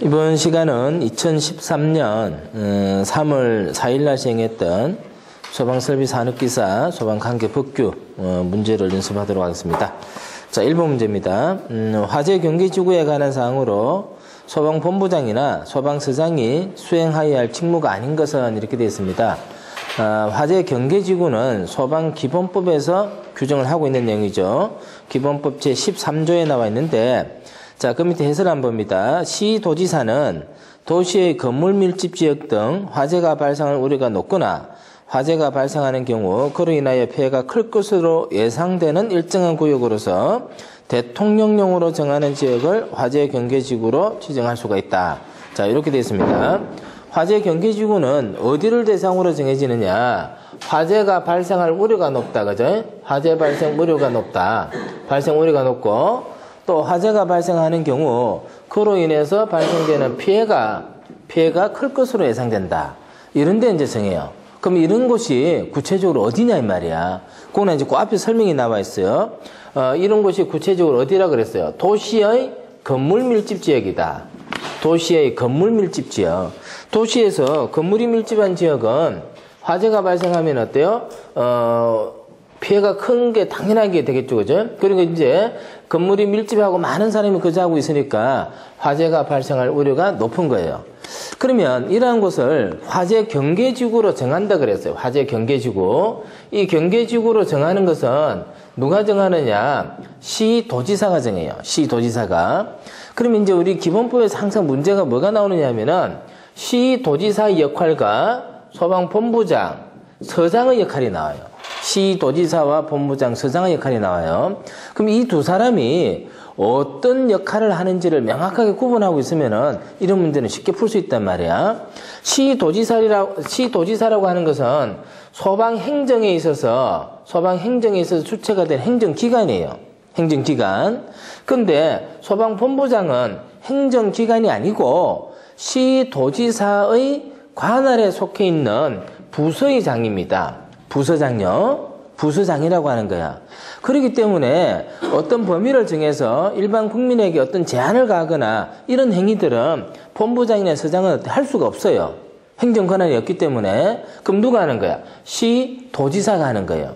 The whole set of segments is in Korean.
이번 시간은 2013년 3월 4일날 시행했던 소방설비 산업기사 소방관계 법규 문제를 연습하도록 하겠습니다. 자, 1번 문제입니다. 화재 경계지구에 관한 사항으로 소방본부장이나 소방서장이 수행하여야 할 직무가 아닌 것은 이렇게 되어 있습니다. 화재 경계지구는 소방기본법에서 규정을 하고 있는 내용이죠. 기본법 제13조에 나와 있는데, 자, 그 밑에 해설 한번 봅니다. 시도지사는 도시의 건물 밀집 지역 등 화재가 발생할 우려가 높거나 화재가 발생하는 경우 그로 인하여 피해가 클 것으로 예상되는 일정한 구역으로서 대통령령으로 정하는 지역을 화재 경계지구로 지정할 수가 있다. 자, 이렇게 되어 있습니다. 화재 경계지구는 어디를 대상으로 정해지느냐? 화재가 발생할 우려가 높다, 그죠? 화재 발생 우려가 높다. 발생 우려가 높고, 또 화재가 발생하는 경우 그로 인해서 발생되는 피해가 클 것으로 예상된다. 이런 데 이제 정해요. 그럼 이런 곳이 구체적으로 어디냐 이 말이야. 그거는 이제 그 앞에 설명이 나와 있어요. 이런 곳이 구체적으로 어디라 그랬어요? 도시의 건물 밀집 지역이다. 도시의 건물 밀집 지역. 도시에서 건물이 밀집한 지역은 화재가 발생하면 어때요? 피해가 큰 게 당연하게 되겠죠, 그죠? 그러니까 이제 건물이 밀집하고 많은 사람이 거주하고 있으니까 화재가 발생할 우려가 높은 거예요. 그러면 이러한 곳을 화재 경계지구로 정한다 그랬어요. 화재 경계지구. 이 경계지구로 정하는 것은 누가 정하느냐? 시도지사가 정해요. 시도지사가. 그러면 이제 우리 기본법에서 항상 문제가 뭐가 나오느냐 하면은 시도지사 역할과 소방본부장, 서장의 역할이 나와요. 시도지사와 본부장, 서장의 역할이 나와요. 그럼 이 두 사람이 어떤 역할을 하는지를 명확하게 구분하고 있으면은 이런 문제는 쉽게 풀 수 있단 말이야. 시도지사라고 하는 것은 소방행정에 있어서 주체가 된 행정기관이에요. 행정기관. 근데 소방본부장은 행정기관이 아니고 시도지사의 관할에 속해 있는 부서의 장입니다. 부서장요. 부서장이라고 하는 거야. 그렇기 때문에 어떤 범위를 정해서 일반 국민에게 어떤 제한을 가하거나 이런 행위들은 본부장이나 서장은 할 수가 없어요. 행정 권한이 없기 때문에. 그럼 누가 하는 거야? 시도지사가 하는 거예요.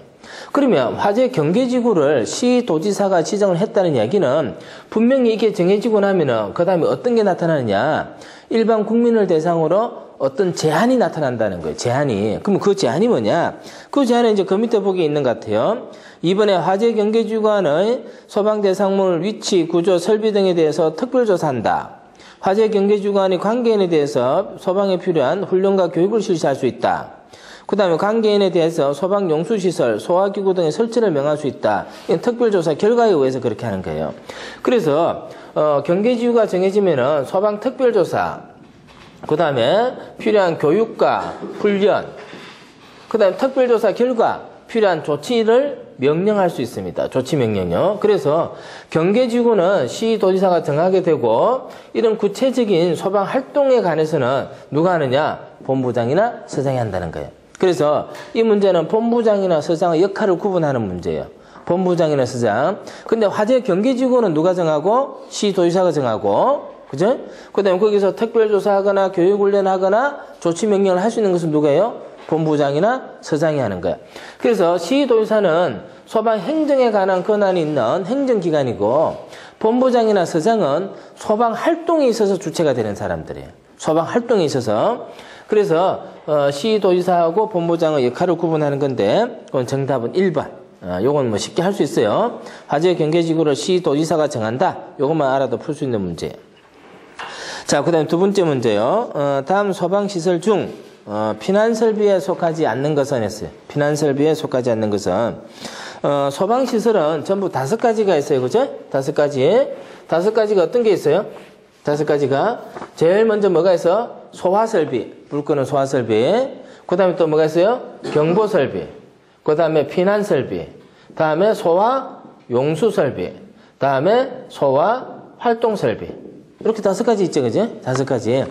그러면 화재 경계지구를 시도지사가 지정을 했다는 이야기는 분명히 이게 정해지고 나면은 그 다음에 어떤 게 나타나느냐? 일반 국민을 대상으로 어떤 제한이 나타난다는 거예요. 제한이. 그럼 그 제한이 뭐냐? 그 제한은 이제 그 밑에 보기에 있는 것 같아요. 이번에 화재 경계주관의 소방 대상물 위치, 구조, 설비 등에 대해서 특별조사한다. 화재 경계주관의 관계인에 대해서 소방에 필요한 훈련과 교육을 실시할 수 있다. 그 다음에 관계인에 대해서 소방 용수시설, 소화기구 등의 설치를 명할 수 있다. 이건 특별조사 결과에 의해서 그렇게 하는 거예요. 그래서 경계지구가 정해지면은 소방 특별조사, 그 다음에 필요한 교육과 훈련, 그 다음에 특별조사 결과 필요한 조치를 명령할 수 있습니다. 조치 명령요. 그래서 경계지구는 시도지사가 정하게 되고 이런 구체적인 소방 활동에 관해서는 누가 하느냐? 본부장이나 서장이 한다는 거예요. 그래서 이 문제는 본부장이나 서장의 역할을 구분하는 문제예요. 본부장이나 서장. 근데 화재 경계지구는 누가 정하고? 시도지사가 정하고. 그죠? 그 다음에 거기서 특별조사하거나 교육훈련하거나 조치명령을 할 수 있는 것은 누가요? 본부장이나 서장이 하는 거야. 그래서 시도지사는 소방행정에 관한 권한이 있는 행정기관이고 본부장이나 서장은 소방활동에 있어서 주체가 되는 사람들이에요. 소방활동에 있어서. 그래서 시도지사하고 본부장의 역할을 구분하는 건데 그건 정답은 1번. 요건 뭐 쉽게 할 수 있어요. 화재 경계지구를 시도지사가 정한다. 요것만 알아도 풀 수 있는 문제예요. 자, 그 다음에 두 번째 문제요. 다음 소방시설 중 피난설비에 속하지 않는 것은 했어요. 피난설비에 속하지 않는 것은 소방시설은 전부 5가지가 있어요. 그죠? 5가지. 5가지가 어떤 게 있어요? 5가지가 제일 먼저 뭐가 있어? 소화설비. 불 끄는 소화설비. 그 다음에 또 뭐가 있어요? 경보설비. 그 다음에 피난설비. 다음에 소화 용수설비. 다음에 소화 활동설비. 이렇게 5가지 있죠, 그죠? 5가지.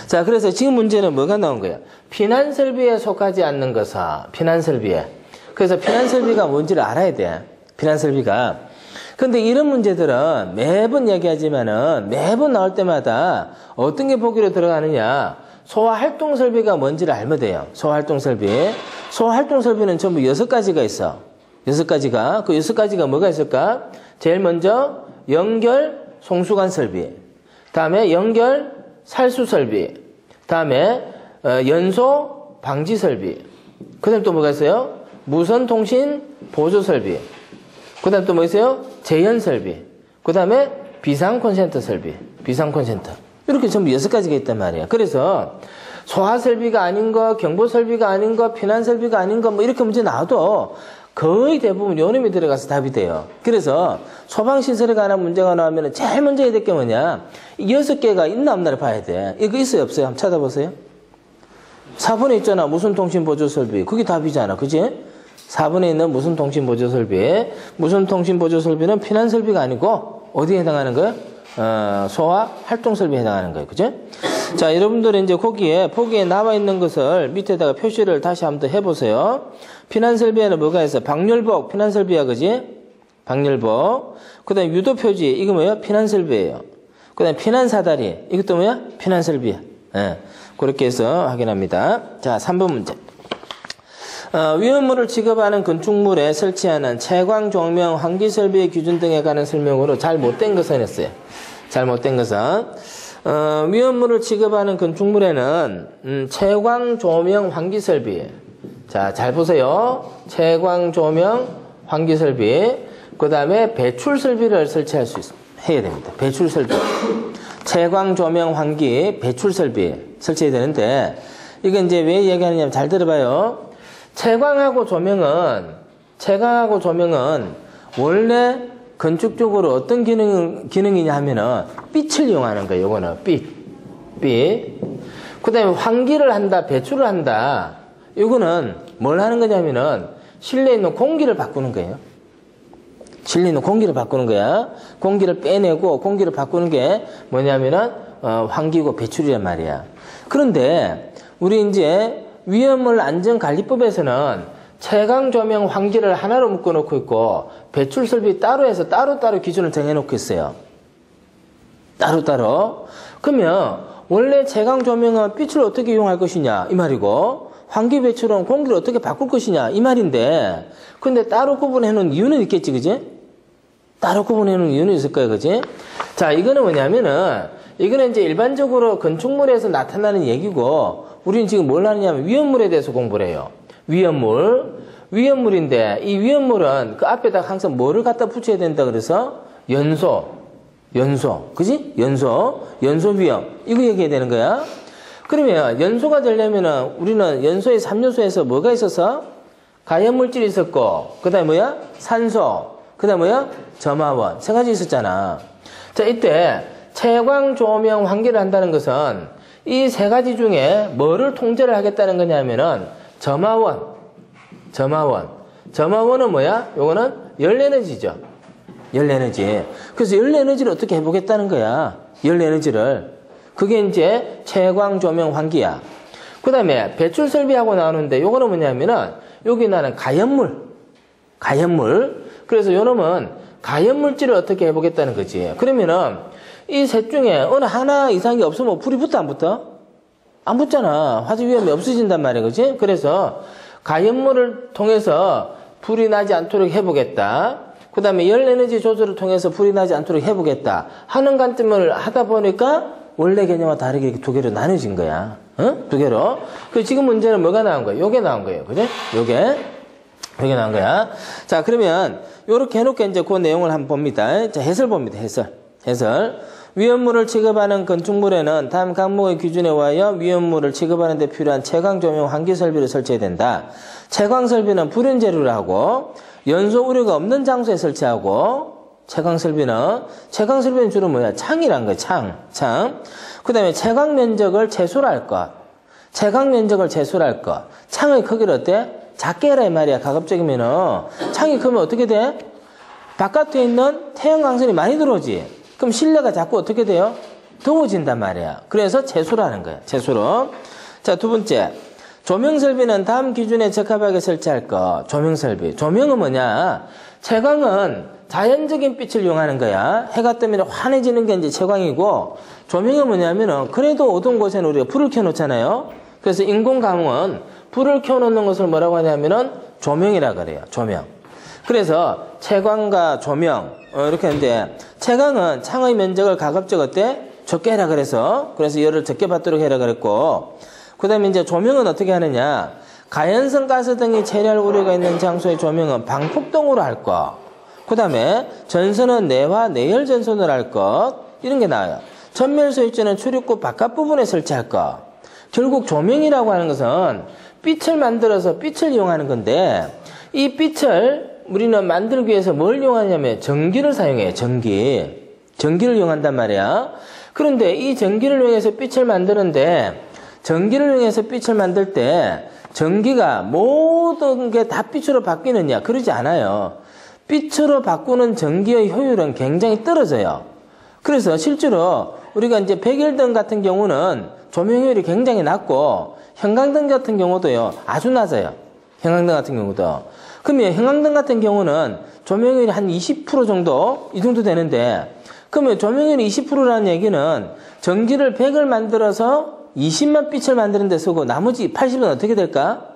자, 그래서 지금 문제는 뭐가 나온 거예요? 피난설비에 속하지 않는 것은, 피난설비에. 그래서 피난설비가 뭔지를 알아야 돼. 피난설비가. 근데 이런 문제들은 매번 얘기하지만은 매번 나올 때마다 어떤 게 보기로 들어가느냐. 소화활동 설비가 뭔지를 알면 돼요. 소화활동 설비. 소화활동 설비는 전부 6가지가 있어. 6가지가. 그 6가지가 뭐가 있을까? 제일 먼저 연결 송수관 설비. 다음에 연결 살수 설비. 다음에 연소 방지 설비. 그 다음에 또 뭐가 있어요? 무선 통신 보조 설비. 그 다음에 또 뭐 있어요? 재현 설비. 그 다음에 비상 콘센트 설비. 비상 콘센트. 이렇게 전부 6가지가 있단 말이에요. 그래서 소화 설비가 아닌 거, 경보 설비가 아닌 거, 피난 설비가 아닌 거, 뭐 이렇게 문제 나와도 거의 대부분 요 놈이 들어가서 답이 돼요. 그래서 소방시설에 관한 문제가 나오면 제일 먼저 해야 될 게 뭐냐? 6개가 있나 없나를 봐야 돼. 이거 있어요, 없어요? 한번 찾아보세요. 4번에 있잖아. 무선 통신 보조 설비. 그게 답이잖아. 그지? 4번에 있는 무선 통신 보조 설비. 무선 통신 보조 설비는 피난 설비가 아니고 어디에 해당하는 거예요? 소화 활동 설비에 해당하는 거예요. 그죠? 자, 여러분들이 이제 거기에 보기에 나와 있는 것을 밑에다가 표시를 다시 한번 더 해보세요. 피난 설비에는 뭐가 있어? 방열복 피난 설비야, 그지? 방열복. 그 다음에 유도 표지. 이거 뭐야? 피난 설비예요. 그 다음에 피난 사다리. 이것도 뭐야? 피난 설비야. 예. 그렇게 해서 확인합니다. 자, 3번 문제. 위험물을 취급하는 건축물에 설치하는 채광, 조명, 환기 설비의 기준 등에 관한 설명으로 잘못된 것은 했어요. 잘못된 것은 위험물을 취급하는 건축물에는 채광, 조명, 환기 설비. 자, 잘 보세요. 채광, 조명, 환기 설비. 그 다음에 배출 설비를 설치할 수 해야 됩니다. 배출 설비. 채광, 조명, 환기, 배출 설비 설치해야 되는데, 이거 이제 왜 얘기하느냐면 잘 들어봐요. 채광하고 조명은 원래 건축적으로 어떤 기능이냐 하면은 빛을 이용하는 거예요. 요거는 빛. 그 다음에 환기를 한다, 배출을 한다. 요거는 뭘 하는 거냐면은 실내에 있는 공기를 바꾸는 거예요. 실내에 있는 공기를 바꾸는 거야. 공기를 빼내고 공기를 바꾸는 게 뭐냐면은 환기고 배출이란 말이야. 그런데 우리 이제 위험물 안전관리법에서는 채광, 조명, 환기를 하나로 묶어놓고 있고 배출 설비 따로 해서 따로따로 기준을 정해놓고 있어요. 따로따로. 그러면 원래 채광, 조명은 빛을 어떻게 이용할 것이냐 이 말이고, 환기, 배출은 공기를 어떻게 바꿀 것이냐 이 말인데, 근데 따로 구분해놓은 이유는 있겠지, 그지? 따로 구분해놓은 이유는 있을 거예요, 그지? 자, 이거는 뭐냐면은 이거는 이제 일반적으로 건축물에서 나타나는 얘기고, 우리는 지금 뭘 하느냐면 위험물에 대해서 공부를 해요. 위험물인데 이 위험물은 그 앞에다 항상 뭐를 갖다 붙여야 된다 그래서 연소, 그지? 연소 위험. 이거 얘기해야 되는 거야. 그러면 연소가 되려면은 우리는 연소의 3요소에서 뭐가 있어서? 가연물질이 있었고, 그 다음에 뭐야? 산소, 그 다음에 뭐야? 점화원. 3가지 있었잖아. 자, 이때 채광, 조명, 환기를 한다는 것은 이 3가지 중에 뭐를 통제를 하겠다는 거냐면은 점화원은 뭐야? 요거는 열에너지죠. 열에너지. 그래서 열에너지를 어떻게 해보겠다는 거야. 열에너지를. 그게 이제 채광, 조명, 환기야. 그 다음에 배출 설비하고 나오는데 요거는 뭐냐면은 여기 나는 가연물. 그래서 요놈은 가연물질을 어떻게 해보겠다는 거지. 그러면은 이 셋 중에 어느 하나 이상이 없으면 불이 붙어 안 붙어? 안 붙잖아. 화재 위험이 없어진단 말이야, 그지? 그래서 가연물을 통해서 불이 나지 않도록 해보겠다. 그 다음에 열에너지 조절을 통해서 불이 나지 않도록 해보겠다 하는 관점을 하다 보니까 원래 개념과 다르게 이렇게 2개로 나눠진 거야. 2개로. 그 지금 문제는 뭐가 나온 거야? 요게 나온 거예요, 그지? 요게 나온 거야. 자, 그러면 요렇게 해놓고 이제 그 내용을 한번 봅니다. 자, 해설 봅니다. 해설. 위험물을 취급하는 건축물에는 다음 항목의 기준에 의하여 위험물을 취급하는 데 필요한 채광, 조명, 환기 설비를 설치해야 된다. 채광 설비는 불연 재료를 하고 연소 우려가 없는 장소에 설치하고, 채광 설비는 주로 뭐야? 창이란 거야. 창. 그 다음에 채광 면적을 최소로 할 것. 창의 크기를 어때? 작게 해라 이 말이야. 가급적이면은. 창이 크면 어떻게 돼? 바깥에 있는 태양 광선이 많이 들어오지. 그럼 실내가 자꾸 어떻게 돼요? 더워진단 말이야. 그래서 채소로 하는 거야. 채소로. 자, 2번째. 조명 설비는 다음 기준에 적합하게 설치할 것. 조명 설비. 조명은 뭐냐? 채광은 자연적인 빛을 이용하는 거야. 해가 뜨면 환해지는 게 이제 채광이고, 조명은 뭐냐면은, 그래도 어두운 곳에는 우리가 불을 켜놓잖아요. 그래서 인공감은 불을 켜놓는 것을 뭐라고 하냐면은, 조명이라 그래요. 조명. 그래서 채광과 조명, 이렇게 하는데, 채광은 창의 면적을 가급적 어때? 적게 해라 그래서 열을 적게 받도록 해라 그랬고, 그 다음에 이제 조명은 어떻게 하느냐. 가연성 가스 등이 체류할 우려가 있는 장소의 조명은 방폭등으로 할 것. 그 다음에 전선은 내화, 내열 전선을 할 것. 이런 게 나와요. 전멸 소입제는 출입구 바깥 부분에 설치할 것. 결국 조명이라고 하는 것은 빛을 만들어서 빛을 이용하는 건데, 이 빛을 우리는 만들기 위해서 뭘 이용하냐면 전기를 사용해요. 전기를 이용한단 말이야. 그런데 이 전기를 이용해서 빛을 만드는데, 전기를 이용해서 빛을 만들 때 전기가 모든 게 다 빛으로 바뀌느냐? 그러지 않아요. 빛으로 바꾸는 전기의 효율은 굉장히 떨어져요. 그래서 실제로 우리가 이제 백일등 같은 경우는 조명 효율이 굉장히 낮고, 형광등 같은 경우도요, 아주 낮아요. 형광등 같은 경우도. 그러면 형광등 같은 경우는 조명율이 한 20% 정도, 이 정도 되는데, 그러면 조명율이 20%라는 얘기는 전기를 100을 만들어서 20만 빛을 만드는 데 쓰고 나머지 80은 어떻게 될까?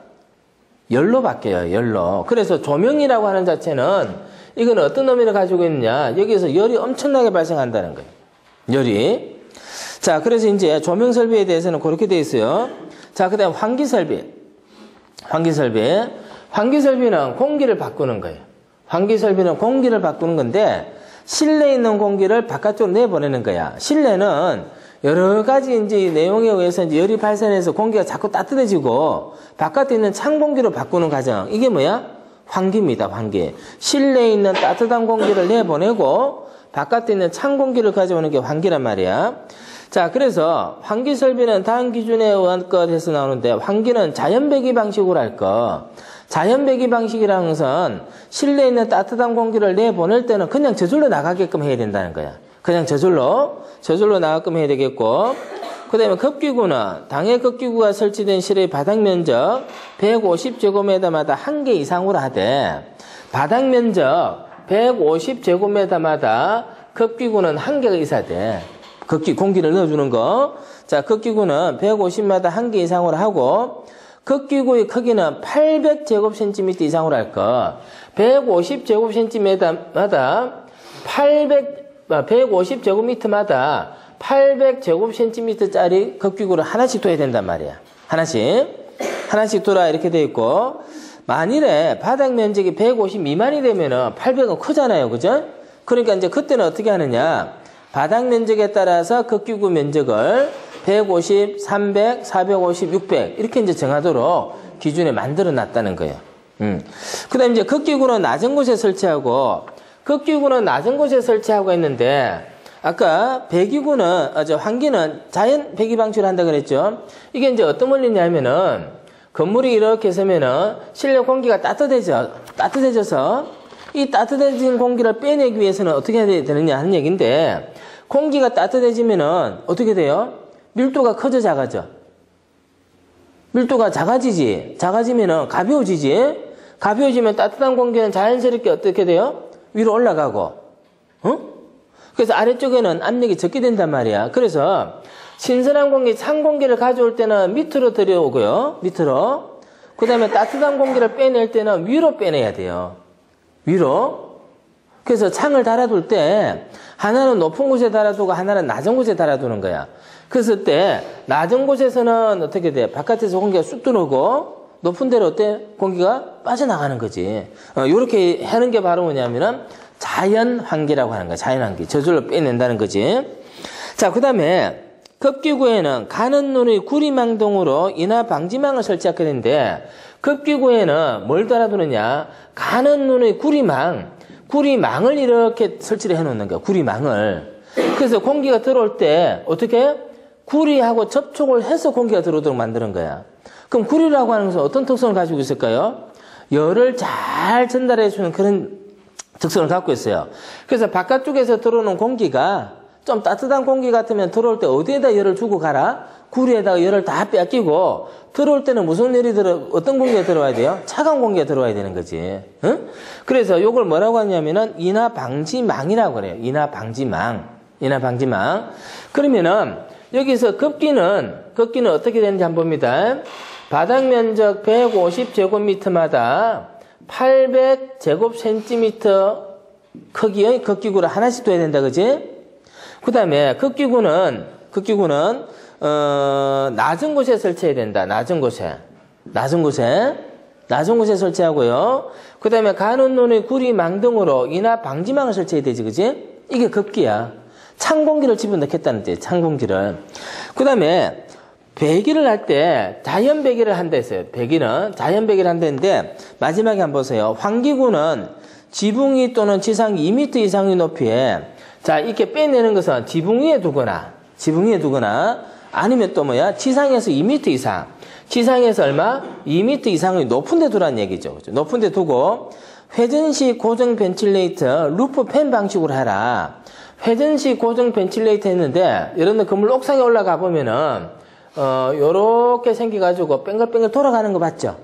열로 바뀌어요. 열로. 그래서 조명이라고 하는 자체는 이건 어떤 의미를 가지고 있느냐. 여기에서 열이 엄청나게 발생한다는 거예요. 열이. 자, 그래서 이제 조명 설비에 대해서는 그렇게 되어 있어요. 자, 그 다음 환기 설비. 환기 설비는 공기를 바꾸는 거예요. 환기 설비는 공기를 바꾸는 건데, 실내에 있는 공기를 바깥쪽으로 내보내는 거야. 실내는 여러 가지 이제 내용에 의해서 이제 열이 발생해서 공기가 자꾸 따뜻해지고 바깥에 있는 찬 공기로 바꾸는 과정. 이게 뭐야? 환기입니다. 환기. 실내에 있는 따뜻한 공기를 내보내고 바깥에 있는 찬 공기를 가져오는 게 환기란 말이야. 자, 그래서 환기 설비는 다음 기준에 의한 것에서 나오는데, 환기는 자연 배기 방식으로 할 것. 자연 배기 방식이라는 것은 실내에 있는 따뜻한 공기를 내보낼 때는 그냥 저절로 나가게끔 해야 된다는 거야. 그냥 저절로 나가게끔 해야 되겠고, 그 다음에 급기구는 당해 급기구가 설치된 실의 바닥 면적 150제곱미터마다 1개 이상으로 하되, 바닥 면적 150제곱미터마다 급기구는 1개가 있어야 돼. 공기를 넣어주는 거. 자, 급기구는 150마다 1개 이상으로 하고, 급기구의 크기는 800제곱cm 이상으로 할 거. 150제곱cm마다 150제곱미터마다 800제곱cm짜리 급기구를 하나씩 둬야 된단 말이야. 하나씩 둬라 이렇게 돼 있고, 만일에 바닥 면적이 150 미만이 되면은 800은 크잖아요. 그죠? 그러니까 이제 그때는 어떻게 하느냐. 바닥 면적에 따라서 급기구 면적을 150, 300, 450, 600 이렇게 이제 정하도록 기준에 만들어 놨다는 거예요. 그 다음에 이제 급기구는 낮은 곳에 설치하고, 했는데, 아까 환기는 자연 배기 방식으로 한다 그랬죠. 이게 이제 어떤 원리냐면은, 건물이 이렇게 서면은 실내 공기가 따뜻해져서 이 따뜻해진 공기를 빼내기 위해서는 어떻게 해야 되느냐 하는 얘기인데, 공기가 따뜻해지면은 어떻게 돼요? 밀도가 커져 작아져? 밀도가 작아지면은 가벼워지지? 가벼워지면 따뜻한 공기는 자연스럽게 어떻게 돼요? 위로 올라가고, 그래서 아래쪽에는 압력이 적게 된단 말이야. 그래서 신선한 공기, 찬 공기를 가져올 때는 밑으로 들여오고요. 밑으로. 그 다음에 따뜻한 공기를 빼낼 때는 위로 빼내야 돼요. 위로. 그래서 창을 달아둘 때 하나는 높은 곳에 달아두고 하나는 낮은 곳에 달아두는 거야. 그랬을 때 낮은 곳에서는 어떻게 돼? 바깥에서 공기가 쑥 들어오고, 높은 데로 어때? 공기가 빠져나가는 거지. 요렇게 하는 게 바로 뭐냐면은 자연 환기라고 하는 거야. 자연 환기. 저절로 빼낸다는 거지. 자, 그 다음에 급기구에는 가는 눈의 구리망 등으로 인화 방지망을 설치하게 되는데, 급기구에는 뭘 달아두느냐? 가는 눈의 구리망을 이렇게 설치를 해놓는 거야. 구리망을. 그래서 공기가 들어올 때 어떻게? 구리하고 접촉을 해서 공기가 들어오도록 만드는 거야. 그럼 구리라고 하는 것은 어떤 특성을 가지고 있을까요? 열을 잘 전달해 주는 그런 특성을 갖고 있어요. 그래서 바깥쪽에서 들어오는 공기가 좀 따뜻한 공기 같으면 들어올 때 어디에다 열을 주고 가라? 구리에다가 열을 다 빼앗기고 들어올 때는 무슨 열이 어떤 공기가 들어와야 돼요? 차가운 공기가 들어와야 되는 거지. 응? 그래서 요걸 뭐라고 하냐면은 인하방지망이라고 그래요. 인하방지망. 그러면은 여기서 급기는 어떻게 되는지 한번 봅니다. 바닥 면적 150제곱미터마다 800제곱센티미터 크기의 급기구를 하나씩 둬야 된다, 그지? 그 다음에 급기구는 낮은 곳에 설치해야 된다. 낮은 곳에 설치하고요. 그 다음에 가는 논의 구리망 등으로 인하 방지망을 설치해야 되지, 그지? 이게 급기야. 찬 공기를 집어넣겠다는 뜻이에요. 찬 공기를. 그 다음에 배기를 할 때 자연 배기를 한다 했어요. 자연 배기를 한다는데 마지막에 한번 보세요. 환기구는 지붕 위 또는 지상 2m 이상의 높이에 자 이렇게 빼내는 것은 지붕 위에 두거나 아니면 또 뭐야? 지상에서 2m 이상. 지상에서 얼마? 2m 이상의 높은 데 두라는 얘기죠. 그렇죠? 높은 데 두고 회전식 고정 벤틸레이터 루프 팬 방식으로 해라. 회전식 고정 벤틸레이터 했는데 여러분들 건물 옥상에 올라가 보면은 요렇게 생겨가지고 뺑글뺑글 돌아가는 거 봤죠?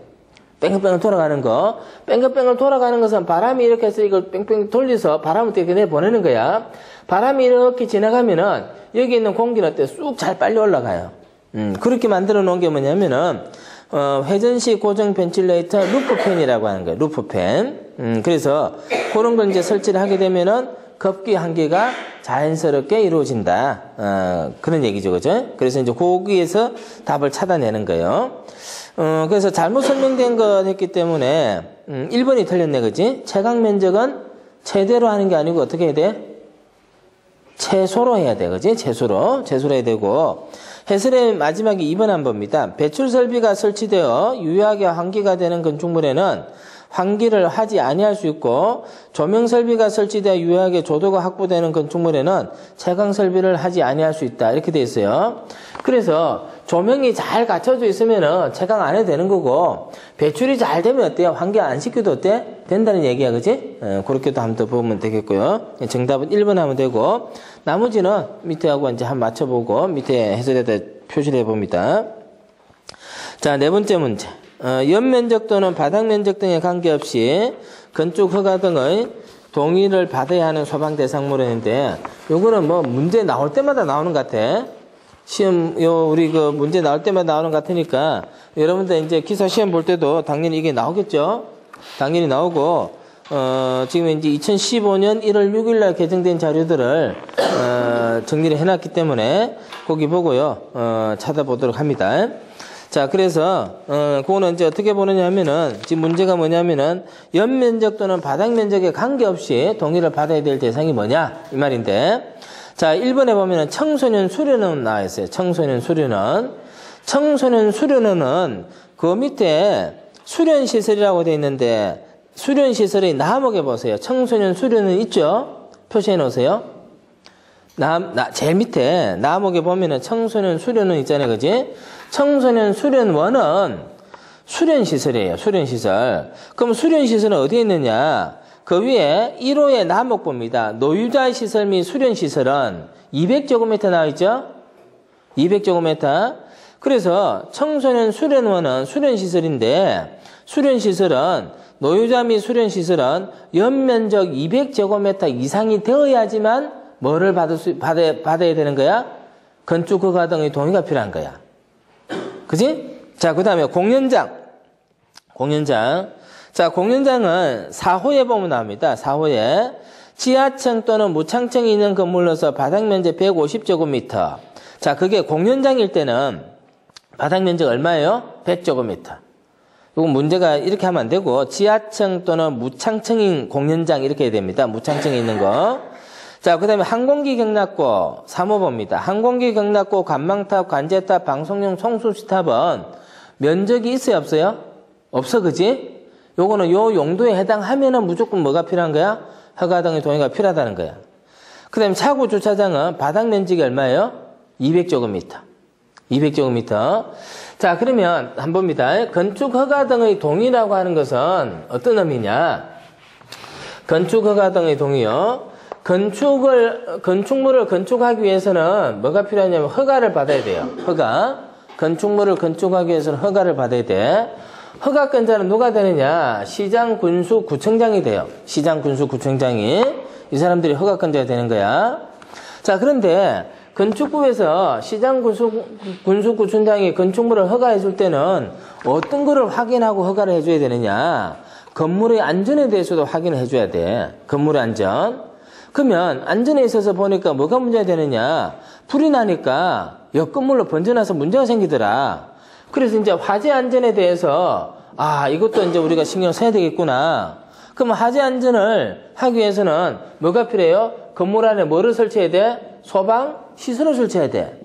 뺑글뺑글 돌아가는 것은 바람이 이렇게 해서 이걸 뺑뺑 돌려서 바람을 이렇게 내보내는 거야. 바람이 이렇게 지나가면은 여기 있는 공기는 어때? 쑥 잘 빨리 올라가요. 그렇게 만들어 놓은 게 뭐냐면은 회전식 고정 벤틸레이터 루프팬이라고 하는 거예요. 루프팬. 그래서 그런 걸 이제 설치를 하게 되면은 급기 환기가 자연스럽게 이루어진다. 그런 얘기죠, 그죠? 그래서 이제 거기에서 답을 찾아내는 거예요. 그래서 잘못 설명된 것 했기 때문에 1번이 틀렸네, 그지? 채광 면적은 최대로 하는 게 아니고 어떻게 해야 돼? 최소로 해야 돼, 그지? 최소로 해야 되고. 해설의 마지막에 2번 한 번입니다. 배출 설비가 설치되어 유효하게 환기가 되는 건축물에는 환기를 하지 아니할 수 있고 조명 설비가 설치되어 유효하게 조도가 확보되는 건축물에는 채광 설비를 하지 아니할 수 있다. 이렇게 돼 있어요. 그래서 조명이 잘 갖춰져 있으면은 채광 안 해도 되는 거고 배출이 잘 되면 어때요? 환기 안 시켜도 어때? 된다는 얘기야, 그지? 그렇게도 한번 더 보면 되겠고요. 정답은 1번 하면 되고 나머지는 밑에 하고 이제 한번 맞춰보고 밑에 해설에다 표시를 해봅니다. 자, 네 번째 문제. 연면적 또는 바닥 면적 등에 관계없이 건축 허가 등의 동의를 받아야 하는 소방 대상물인데 요거는 뭐 문제 나올 때마다 나오는 것 같아. 우리 문제 나올 때마다 나오는 것 같으니까 여러분들 이제 기사 시험 볼 때도 당연히 이게 나오겠죠. 당연히 나오고 지금 이제 2015년 1월 6일 날 개정된 자료들을 정리를 해놨기 때문에 거기 보고요. 찾아보도록 합니다. 자, 그래서 그거는 이제 어떻게 보느냐 하면은 지금 문제가 뭐냐면은 연면적 또는 바닥 면적에 관계없이 동의를 받아야 될 대상이 뭐냐 이 말인데 자, 1번에 보면은 청소년 수련원 나와 있어요. 청소년 수련원은 그 밑에 수련시설이라고 되어 있는데 수련시설의 나목에 보세요. 청소년 수련원 있죠? 표시해 놓으세요. 제일 밑에 나목에 보면은 청소년 수련원 있잖아요. 그지? 청소년 수련원은 수련시설이에요. 수련시설. 그럼 수련시설은 어디에 있느냐? 그 위에 1호의 나목 봅니다. 노유자 시설 및 수련시설은 200제곱미터 나와 있죠? 200제곱미터. 그래서 청소년 수련원은 수련시설인데 수련시설은 노유자 및 수련시설은 연면적 200제곱미터 이상이 되어야지만 뭐를 받아야 되는 거야? 건축 허가 등의 동의가 필요한 거야. 그지? 자, 그 다음에 공연장. 자, 공연장은 4호에 보면 나옵니다. 4호에. 지하층 또는 무창층이 있는 건물로서 바닥면적 150제곱미터. 자, 그게 공연장일 때는 바닥면적 얼마예요? 100제곱미터. 이거 문제가 이렇게 하면 안 되고, 지하층 또는 무창층인 공연장 이렇게 해야 됩니다. 무창층에 있는 거. 자, 그 다음에 항공기 경납고 3호 봅니다. 항공기 경납고 관망탑, 관제탑, 방송용 송수시탑은 면적이 있어요, 없어요? 없어, 그지? 요거는 요 용도에 해당하면은 무조건 뭐가 필요한 거야? 허가 등의 동의가 필요하다는 거야. 그 다음에 차고 주차장은 바닥 면적이 얼마예요? 200제곱미터. 200제곱미터. 자, 그러면 한번 봅니다. 건축 허가 등의 동의라고 하는 것은 어떤 의미냐? 건축 허가 등의 동의요. 건축물을 건축하기 위해서는 뭐가 필요하냐면 허가를 받아야 돼요. 허가. 건축물을 건축하기 위해서는 허가를 받아야 돼. 허가권자는 누가 되느냐? 시장, 군수, 구청장이 돼요. 시장, 군수, 구청장이. 이 사람들이 허가권자가 되는 거야. 자, 그런데 건축부에서 시장, 군수, 구청장이 건축물을 허가해 줄 때는 어떤 거를 확인하고 허가를 해줘야 되느냐? 건물의 안전에 대해서도 확인을 해줘야 돼. 건물의 안전. 그러면 안전에 있어서 보니까 뭐가 문제가 되느냐? 불이 나니까 옆 건물로 번져나서 문제가 생기더라. 그래서 이제 화재 안전에 대해서 이것도 이제 우리가 신경 써야 되겠구나. 그럼 화재 안전을 하기 위해서는 뭐가 필요해요? 건물 안에 뭐를 설치해야 돼? 소방 시설을 설치해야 돼.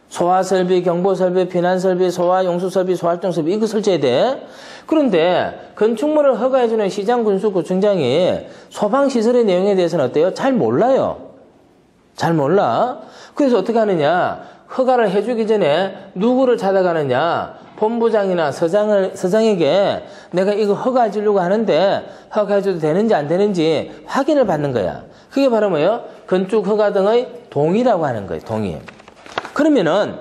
소화 설비, 경보 설비, 피난 설비, 소화 용수 설비, 소활동 설비 이거 설치해야 돼. 그런데 건축물을 허가해주는 시장, 군수, 구청장이 소방 시설의 내용에 대해서는 어때요? 잘 몰라요. 잘 몰라. 그래서 어떻게 하느냐? 허가를 해주기 전에 누구를 찾아가느냐? 본부장이나 서장에게 내가 이거 허가해 주려고 하는데 허가해 줘도 되는지 안 되는지 확인을 받는 거야. 그게 바로 뭐예요? 건축 허가 등의 동의라고 하는 거예요. 동의. 그러면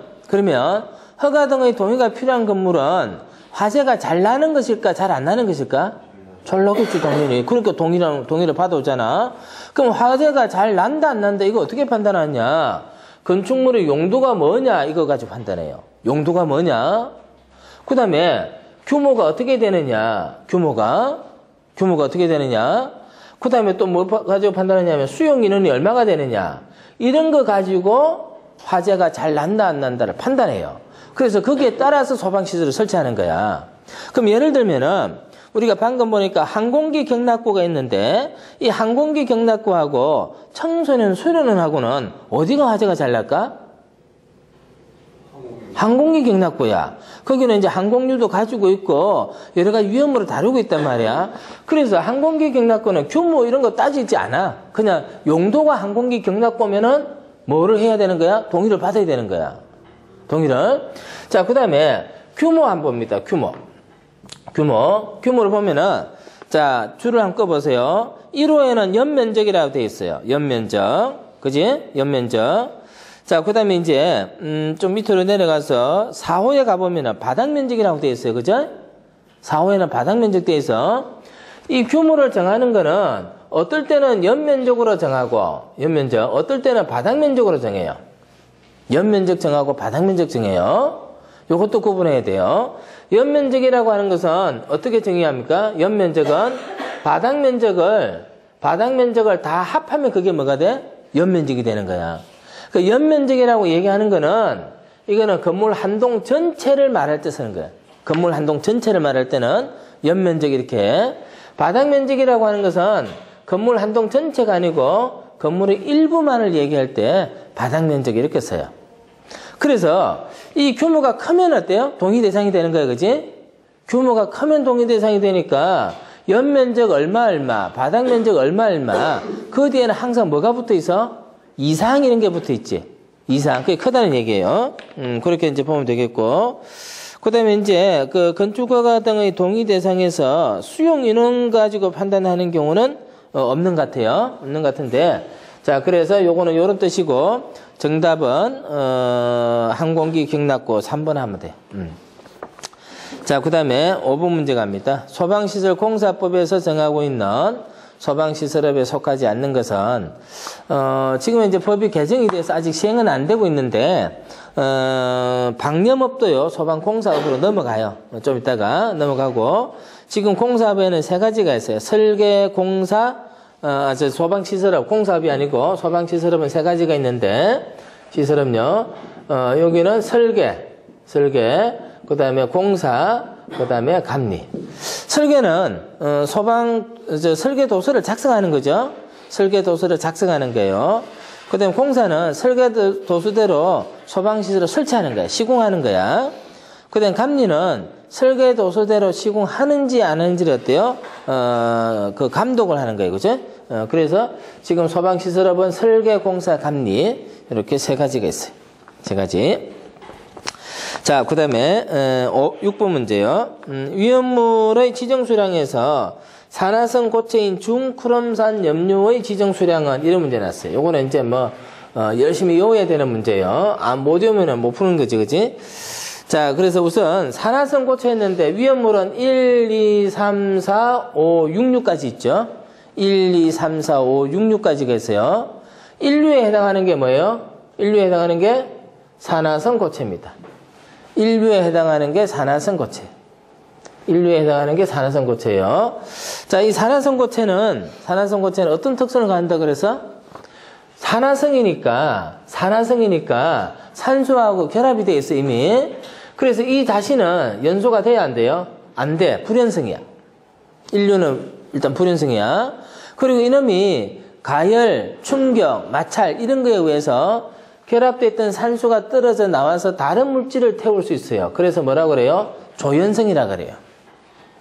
허가 등의 동의가 필요한 건물은 화재가 잘 나는 것일까? 잘 안 나는 것일까? 잘 나겠지, 당연히. 그러니까 동의를 받아오잖아. 그럼 화재가 잘 난다, 안 난다, 이거 어떻게 판단하냐? 건축물의 용도가 뭐냐? 이거 가지고 판단해요. 용도가 뭐냐? 그 다음에 규모가 어떻게 되느냐? 규모가 어떻게 되느냐? 그 다음에 또 뭐 가지고 판단하냐면 수용 인원이 얼마가 되느냐? 이런 거 가지고 화재가 잘 난다, 안 난다를 판단해요. 그래서 거기에 따라서 소방시설을 설치하는 거야. 그럼 예를 들면은 우리가 방금 보니까 항공기 경납고가 있는데 이 항공기 경납고하고 청소년 수련원하고는 어디가 화재가 잘 날까? 항공기 경납고야. 거기는 이제 항공유도 가지고 있고 여러 가지 위험으로 다루고 있단 말이야. 그래서 항공기 경납고는 규모 이런 거 따지지 않아. 그냥 용도가 항공기 경납고면은 뭐를 해야 되는 거야? 동의를 받아야 되는 거야. 동의를. 자, 그 다음에 규모 한번 봅니다. 규모를 보면은, 자, 줄을 한번 꺼보세요. 1호에는 연면적이라고 되어 있어요. 연면적. 그지? 연면적. 자, 그 다음에 이제, 좀 밑으로 내려가서 4호에 가보면은 바닥면적이라고 되어 있어요. 그죠? 4호에는 바닥면적 되어 있어. 이 규모를 정하는 거는 어떨 때는 연면적으로 정하고, 어떨 때는 바닥면적으로 정해요. 연면적 정하고 바닥면적 정해요. 이것도 구분해야 돼요. 연면적이라고 하는 것은 어떻게 정의합니까? 연면적은 바닥면적을 다 합하면 그게 뭐가 돼? 연면적이 되는 거야. 그 연면적이라고 얘기하는 거는 이거는 건물 한 동 전체를 말할 때 쓰는 거야. 건물 한 동 전체를 말할 때는 연면적 이렇게. 바닥면적이라고 하는 것은 건물 한 동 전체가 아니고 건물의 일부만을 얘기할 때 바닥면적 이렇게 써요. 그래서 이 규모가 크면 어때요? 동의 대상이 되는 거예요. 그지? 규모가 크면 동의 대상이 되니까 연면적 얼마, 바닥면적 얼마. 그 뒤에는 항상 뭐가 붙어 있어? 이상 이런 게 붙어 있지. 이상. 그게 크다는 얘기예요. 그렇게 이제 보면 되겠고. 그 다음에 이제 그 건축허가 등의 동의 대상에서 수용 인원 가지고 판단하는 경우는 없는 것 같아요. 없는 것 같은데. 자, 그래서 요거는 요런 뜻이고, 정답은, 항공기 경납고 3번 하면 돼. 자, 그 다음에 5번 문제 갑니다. 소방시설 공사법에서 정하고 있는 소방시설업에 속하지 않는 것은, 지금 이제 법이 개정이 돼서 아직 시행은 안 되고 있는데, 방염업도요, 소방공사업으로 넘어가요. 좀 이따가 넘어가고, 지금 공사업에는 3가지가 있어요. 설계, 공사, 소방시설업, 공사업이 아니고 소방시설업은 3가지가 있는데, 시설업요, 여기는 설계, 그 다음에 공사, 그 다음에 감리. 설계는, 설계 도서를 작성하는 거죠. 설계 도서를 작성하는 거예요. 그 다음에 공사는 설계 도서대로 소방시설을 설치하는 거야. 시공하는 거야. 그 다음에 감리는 설계 도서대로 시공하는지 안 하는지를 어때요? 그 감독을 하는 거예요. 그죠? 그래서 지금 소방시설업은 설계, 공사, 감리. 이렇게 3가지가 있어요. 3가지. 자, 그 다음에, 6번 문제요. 위험물의 지정수량에서 산화성 고체인 중크롬산 염료의 지정 수량은 이런 문제 났어요. 요거는 이제 뭐 열심히 외워야 되는 문제예요. 못 외우면 못 푸는 거지, 그지? 자, 그래서 우선 산화성 고체였는데 위험물은 1, 2, 3, 4, 5, 6, 6까지 있죠. 1, 2, 3, 4, 5, 6, 6까지가 있어요. 인류에 해당하는 게 뭐예요? 인류에 해당하는 게 산화성 고체입니다. 인류에 해당하는 게 산화성 고체. 인류에 해당하는 게 산화성 고체예요. 자, 이 산화성 고체는 어떤 특성을 갖는다 그래서 산화성이니까 산소하고 결합이 돼 있어 이미. 그래서 이 다시는 연소가 돼야 안 돼요? 안 돼. 불연성이야. 인류는 일단 불연성이야. 그리고 이놈이 가열, 충격, 마찰 이런 거에 의해서 결합되어 있던 산소가 떨어져 나와서 다른 물질을 태울 수 있어요. 그래서 뭐라고 그래요? 조연성이라 그래요.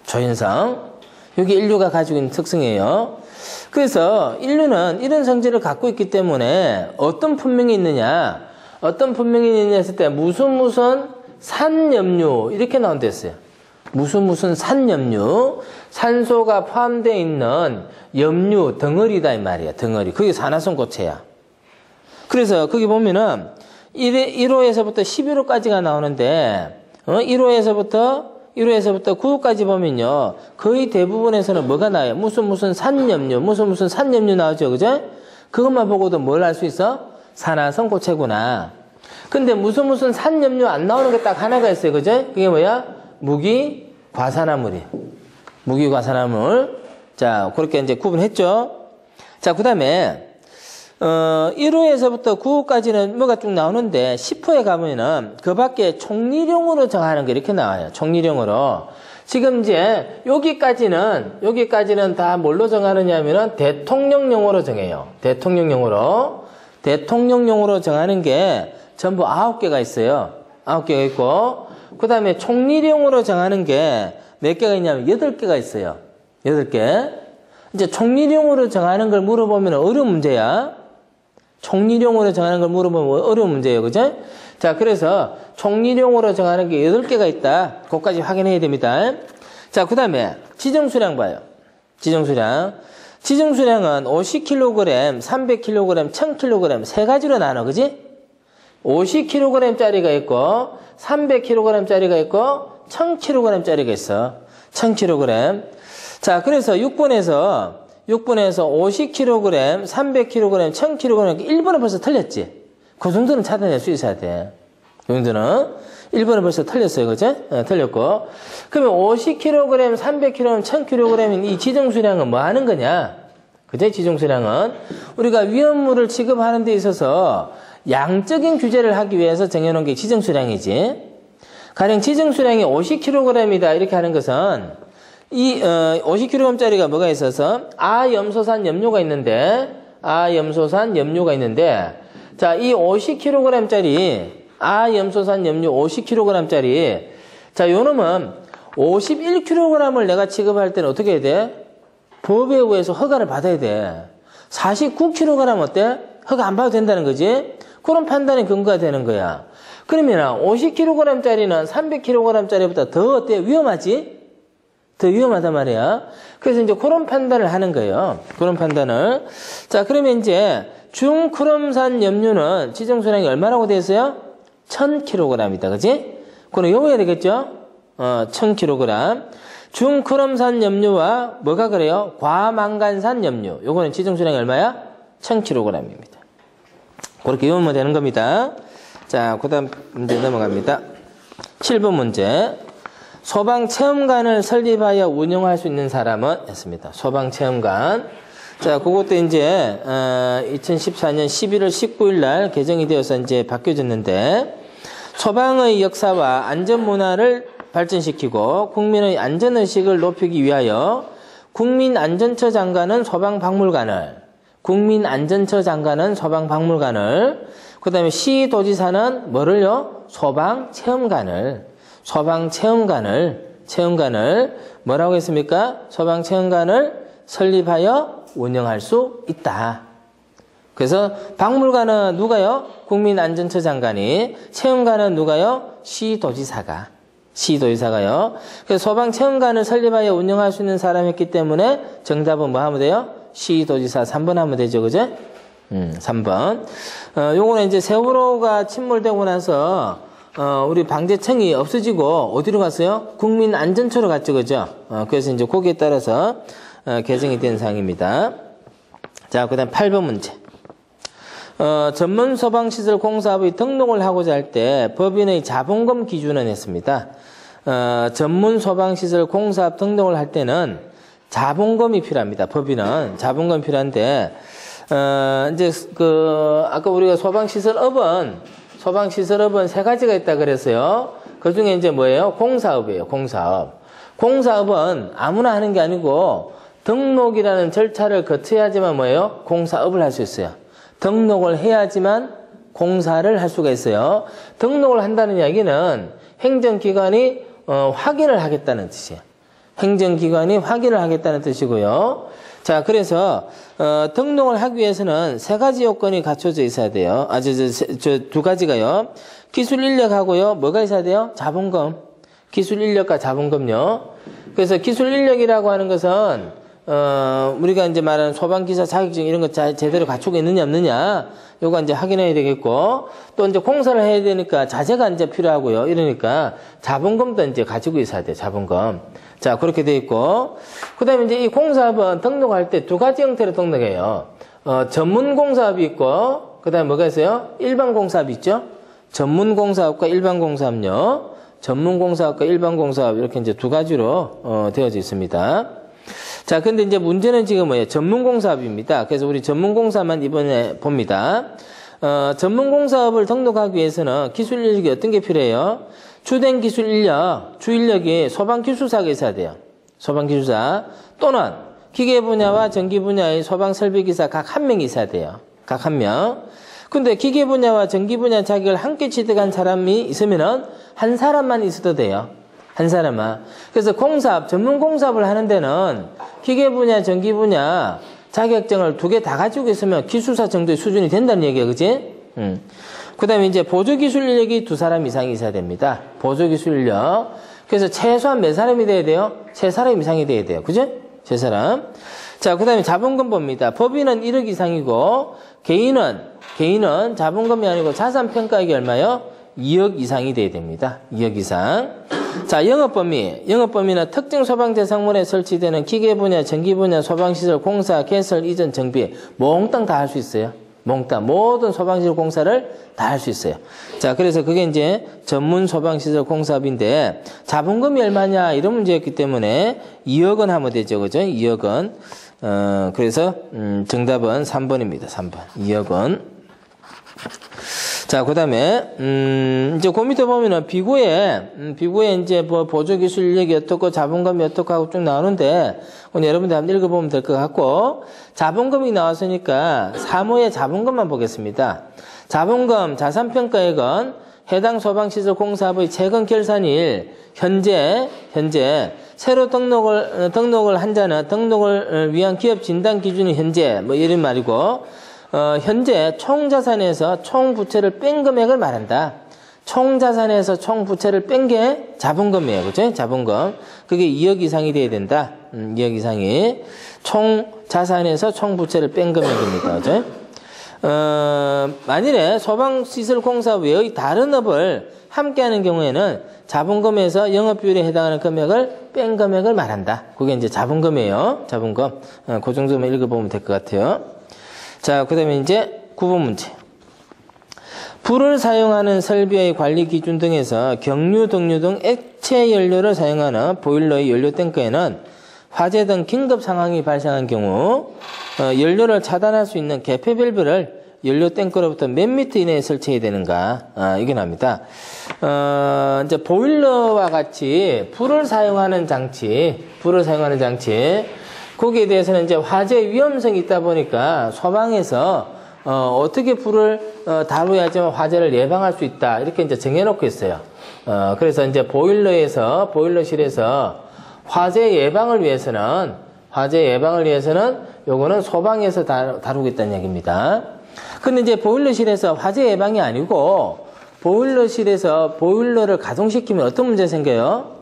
조연성. 이게 인류가 가지고 있는 특성이에요. 그래서 인류는 이런 성질을 갖고 있기 때문에 어떤 분명이 있느냐 했을 때 무슨 산염류 이렇게 나온댔어요. 무슨 산염류, 산소가 포함되어 있는 염류 덩어리다 이 말이야. 덩어리. 그게 산화성 고체야. 그래서 거기 보면은 1호에서부터 11호까지가 나오는데 1호에서부터 9호까지 보면요. 거의 대부분에서는 뭐가 나와요? 무슨 산염류, 무슨 산염류 나오죠. 그죠? 그것만 보고도 뭘 알 수 있어? 산화성 고체구나. 근데 무슨 산염류 안 나오는 게 딱 하나가 있어요. 그죠? 그게 뭐야? 무기과산화물이. 무기과산화물. 자, 그렇게 이제 구분했죠. 자, 그 다음에 1호에서부터 9호까지는 뭐가 쭉 나오는데 10호에 가면은 그 밖에 총리령으로 정하는 게 이렇게 나와요. 총리령으로. 지금 이제 여기까지는 다 뭘로 정하느냐면은 대통령령으로 정해요. 대통령령으로 정하는 게 전부 9개가 있어요. 9개가 있고 그 다음에 총리령으로 정하는 게 몇 개가 있냐면 8개가 있어요. 8개. 이제 총리령으로 정하는 걸 물어보면 어려운 문제야. 총리령으로 정하는 걸 물어보면 어려운 문제예요. 그죠? 자, 그래서 총리령으로 정하는 게 8개가 있다. 그것까지 확인해야 됩니다. 자, 그 다음에 지정수량 봐요. 지정수량은 50kg, 300kg, 1000kg 세 가지로 나눠. 그지? 50kg짜리가 있고 300kg짜리가 있고 1000kg짜리가 있어. 1000kg. 자, 그래서 6번에서 50kg, 300kg, 1000kg 1번은 벌써 틀렸지? 그 정도는 찾아낼 수 있어야 돼. 그 정도는 1번은 벌써 틀렸어요. 그죠? 틀렸고. 그러면 50kg, 300kg, 1000kg인 이 지정수량은 뭐 하는 거냐? 그죠? 지정수량은 우리가 위험물을 취급하는 데 있어서 양적인 규제를 하기 위해서 정해놓은 게 지정수량이지. 가령 지정수량이 50kg이다 이렇게 하는 것은 이 50kg짜리가 뭐가 있어서 아염소산 염료가 있는데 자, 이 50kg짜리 아염소산 염료 50kg짜리 자, 요 놈은 51kg을 내가 취급할 때는 어떻게 해야 돼? 법에 의해서 허가를 받아야 돼. 49kg 어때? 허가 안 받아도 된다는 거지? 그런 판단의 근거가 되는 거야. 그러면 50kg짜리는 300kg짜리보다 더 어때? 위험하지? 더 위험하단 말이야. 그래서 이제 그런 판단을 하는 거예요. 그런 판단을. 자, 그러면 이제 중크롬산 염료는 지정수량이 얼마라고 되어 있어요? 1000kg이다. 그지? 그럼 외워야 되겠죠? 1000kg. 중크롬산 염료와 뭐가 그래요? 과망간산 염료. 요거는 지정수량이 얼마야? 1000kg입니다. 그렇게 외우면 되는 겁니다. 자, 그 다음 문제 넘어갑니다. 7번 문제. 소방체험관을 설립하여 운영할 수 있는 사람은? 했습니다. 소방체험관. 자, 그것도 이제, 2014년 11월 19일 날 개정이 되어서 이제 바뀌어졌는데, 소방의 역사와 안전문화를 발전시키고 국민의 안전의식을 높이기 위하여 국민안전처 장관은 소방박물관을, 그 다음에 시도지사는 뭐를요? 소방체험관을 뭐라고 했습니까? 소방체험관을 설립하여 운영할 수 있다. 그래서 박물관은 누가요? 국민안전처 장관이, 체험관은 누가요? 시도지사가 시도지사가요. 그래서 소방체험관을 설립하여 운영할 수 있는 사람이었기 때문에 정답은 뭐 하면 돼요? 시도지사 3번 하면 되죠. 그죠? 3번. 요거는 이제 세월호가 침몰되고 나서 우리 방재청이 없어지고 어디로 갔어요? 국민안전처로 갔죠. 그죠? 그래서 이제 거기에 따라서 개정이 된 사항입니다. 자, 그 다음 8번 문제. 전문 소방시설 공사업의 등록을 하고자 할 때 법인의 자본금 기준은 했습니다. 전문 소방시설 공사업 등록을 할 때는 자본금이 필요합니다. 법인은 자본금이 필요한데, 이제 아까 우리가 소방시설업은 세 가지가 있다 그랬어요. 그 중에 이제 뭐예요? 공사업이에요. 공사업. 공사업은 아무나 하는 게 아니고 등록이라는 절차를 거쳐야지만 뭐예요? 공사업을 할 수 있어요. 등록을 해야지만 공사를 할 수가 있어요. 등록을 한다는 이야기는 행정기관이 확인을 하겠다는 뜻이에요. 행정기관이 확인을 하겠다는 뜻이고요. 자, 그래서 등록을 하기 위해서는 세 가지 요건이 갖춰져 있어야 돼요. 저 두 가지가요. 기술 인력하고요. 뭐가 있어야 돼요? 자본금. 기술 인력과 자본금요. 그래서 기술 인력이라고 하는 것은 우리가 이제 말하는 소방기사 자격증 이런 거 제대로 갖추고 있느냐 없느냐 요거 이제 확인해야 되겠고, 또 이제 공사를 해야 되니까 자재가 이제 필요하고요. 이러니까 자본금도 이제 가지고 있어야 돼요. 자본금. 자, 그렇게 돼 있고, 그 다음에 이제 이 공사업은 등록할 때 두 가지 형태로 등록해요. 전문 공사업이 있고, 그 다음에 뭐가 있어요? 일반 공사업이 있죠? 전문 공사업과 일반 공사업요. 전문 공사업과 일반 공사업 이렇게 이제 두 가지로 되어져 있습니다. 자, 근데 이제 문제는 지금 뭐예요? 전문공사업입니다. 그래서 우리 전문공사만 이번에 봅니다. 전문공사업을 등록하기 위해서는 기술 인력이 어떤 게 필요해요? 주된 기술 인력, 주 인력이 소방기술사가 있어야 돼요. 소방기술사. 또는 기계 분야와 전기 분야의 소방설비기사 각 한 명이 있어야 돼요. 각 한 명. 근데 기계 분야와 전기 분야 자격을 함께 취득한 사람이 있으면은 한 사람만 있어도 돼요. 한 사람만. 그래서 공사업, 전문 공사업을 하는 데는 기계 분야, 전기 분야 자격증을 두 개 다 가지고 있으면 기술사 정도의 수준이 된다는 얘기야, 그지? 그 다음에 이제 보조기술 인력이 두 사람 이상이 있어야 됩니다. 보조기술 인력. 그래서 최소한 몇 사람이 돼야 돼요? 세 사람 이상이 돼야 돼요. 그죠? 세 사람. 자, 그 다음에 자본금 봅니다. 법인은 1억 이상이고, 개인은 자본금이 아니고 자산평가액이 얼마요? 2억 이상이 돼야 됩니다. 2억 이상. 자, 영업범위는 특정 소방대상물에 설치되는 기계 분야, 전기 분야, 소방시설, 공사, 개설, 이전, 정비 몽땅 다 할 수 있어요. 몽땅 모든 소방시설 공사를 다 할 수 있어요. 자, 그래서 그게 이제 전문 소방시설 공사업인데 자본금이 얼마냐 이런 문제였기 때문에 2억원 하면 되죠, 그죠? 2억원. 그래서 정답은 3번입니다. 3번. 2억원. 자, 그 다음에, 이제 그 밑에 보면은 비구에 이제 뭐 보조기술 인력이 어떻고 자본금이 어떻고 하고 쭉 나오는데, 오늘 여러분들 한번 읽어보면 될 것 같고, 자본금이 나왔으니까 사무의 자본금만 보겠습니다. 자본금, 자산평가액은 해당 소방시설 공사업의 최근 결산일, 현재, 새로 등록을 한 자는 등록을 위한 기업 진단 기준이 현재, 뭐 이런 말이고, 현재 총자산에서 총부채를 뺀 금액을 말한다. 총자산에서 총부채를 뺀 게 자본금이에요. 그죠? 자본금. 그게 2억 이상이 돼야 된다. 2억 이상이. 총자산에서 총부채를 뺀 금액입니다. 그죠? 만일에 소방시설 공사 외의 다른 업을 함께 하는 경우에는 자본금에서 영업비율에 해당하는 금액을 뺀 금액을 말한다. 그게 이제 자본금이에요. 자본금. 그 정도만 읽어보면 될 것 같아요. 자, 그 다음에 이제 9번 문제. 불을 사용하는 설비의 관리 기준 등에서 경유, 등유 등 액체 연료를 사용하는 보일러의 연료 탱크에는 화재 등 긴급 상황이 발생한 경우 연료를 차단할 수 있는 개폐 밸브를 연료 탱크로부터 몇 미터 이내에 설치해야 되는가? 이게 나옵니다. 이제 보일러와 같이 불을 사용하는 장치, 거기에 대해서는 이제 화재 위험성이 있다 보니까 소방에서 어떻게 불을 다루어야지만 화재를 예방할 수 있다 이렇게 이제 정해놓고 있어요. 그래서 이제 보일러실에서 화재 예방을 위해서는 요거는 소방에서 다루겠다는 얘기입니다. 근데 이제 보일러실에서 화재 예방이 아니고 보일러실에서 보일러를 가동시키면 어떤 문제 생겨요?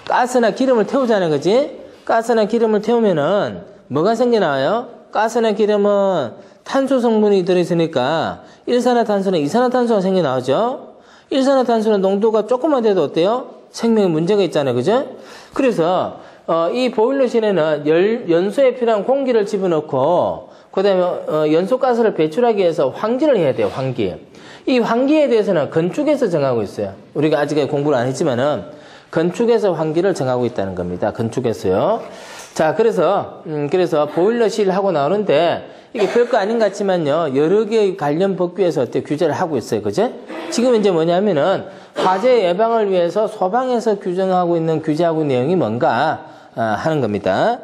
가스나 기름을 태우잖아요, 그지? 가스나 기름을 태우면은 뭐가 생겨나와요? 가스나 기름은 탄소 성분이 들어있으니까 일산화탄소나 이산화탄소가 생겨나오죠? 일산화탄소는 농도가 조금만 돼도 어때요? 생명에 문제가 있잖아요, 그죠? 그래서 이 보일러실에는 연소에 필요한 공기를 집어넣고 그 다음에 연소가스를 배출하기 위해서 환기를 해야 돼요, 환기. 이 환기에 대해서는 건축에서 정하고 있어요. 우리가 아직 공부를 안 했지만은 건축에서 환기를 정하고 있다는 겁니다. 건축에서요. 자, 그래서 보일러실 하고 나오는데 이게 별거 아닌 것 같지만요. 여러 개의 관련 법규에서 어때 규제를 하고 있어요. 그죠? 지금 이제 뭐냐면은 화재 예방을 위해서 소방에서 규정하고 있는 규제하고 내용이 뭔가 하는 겁니다.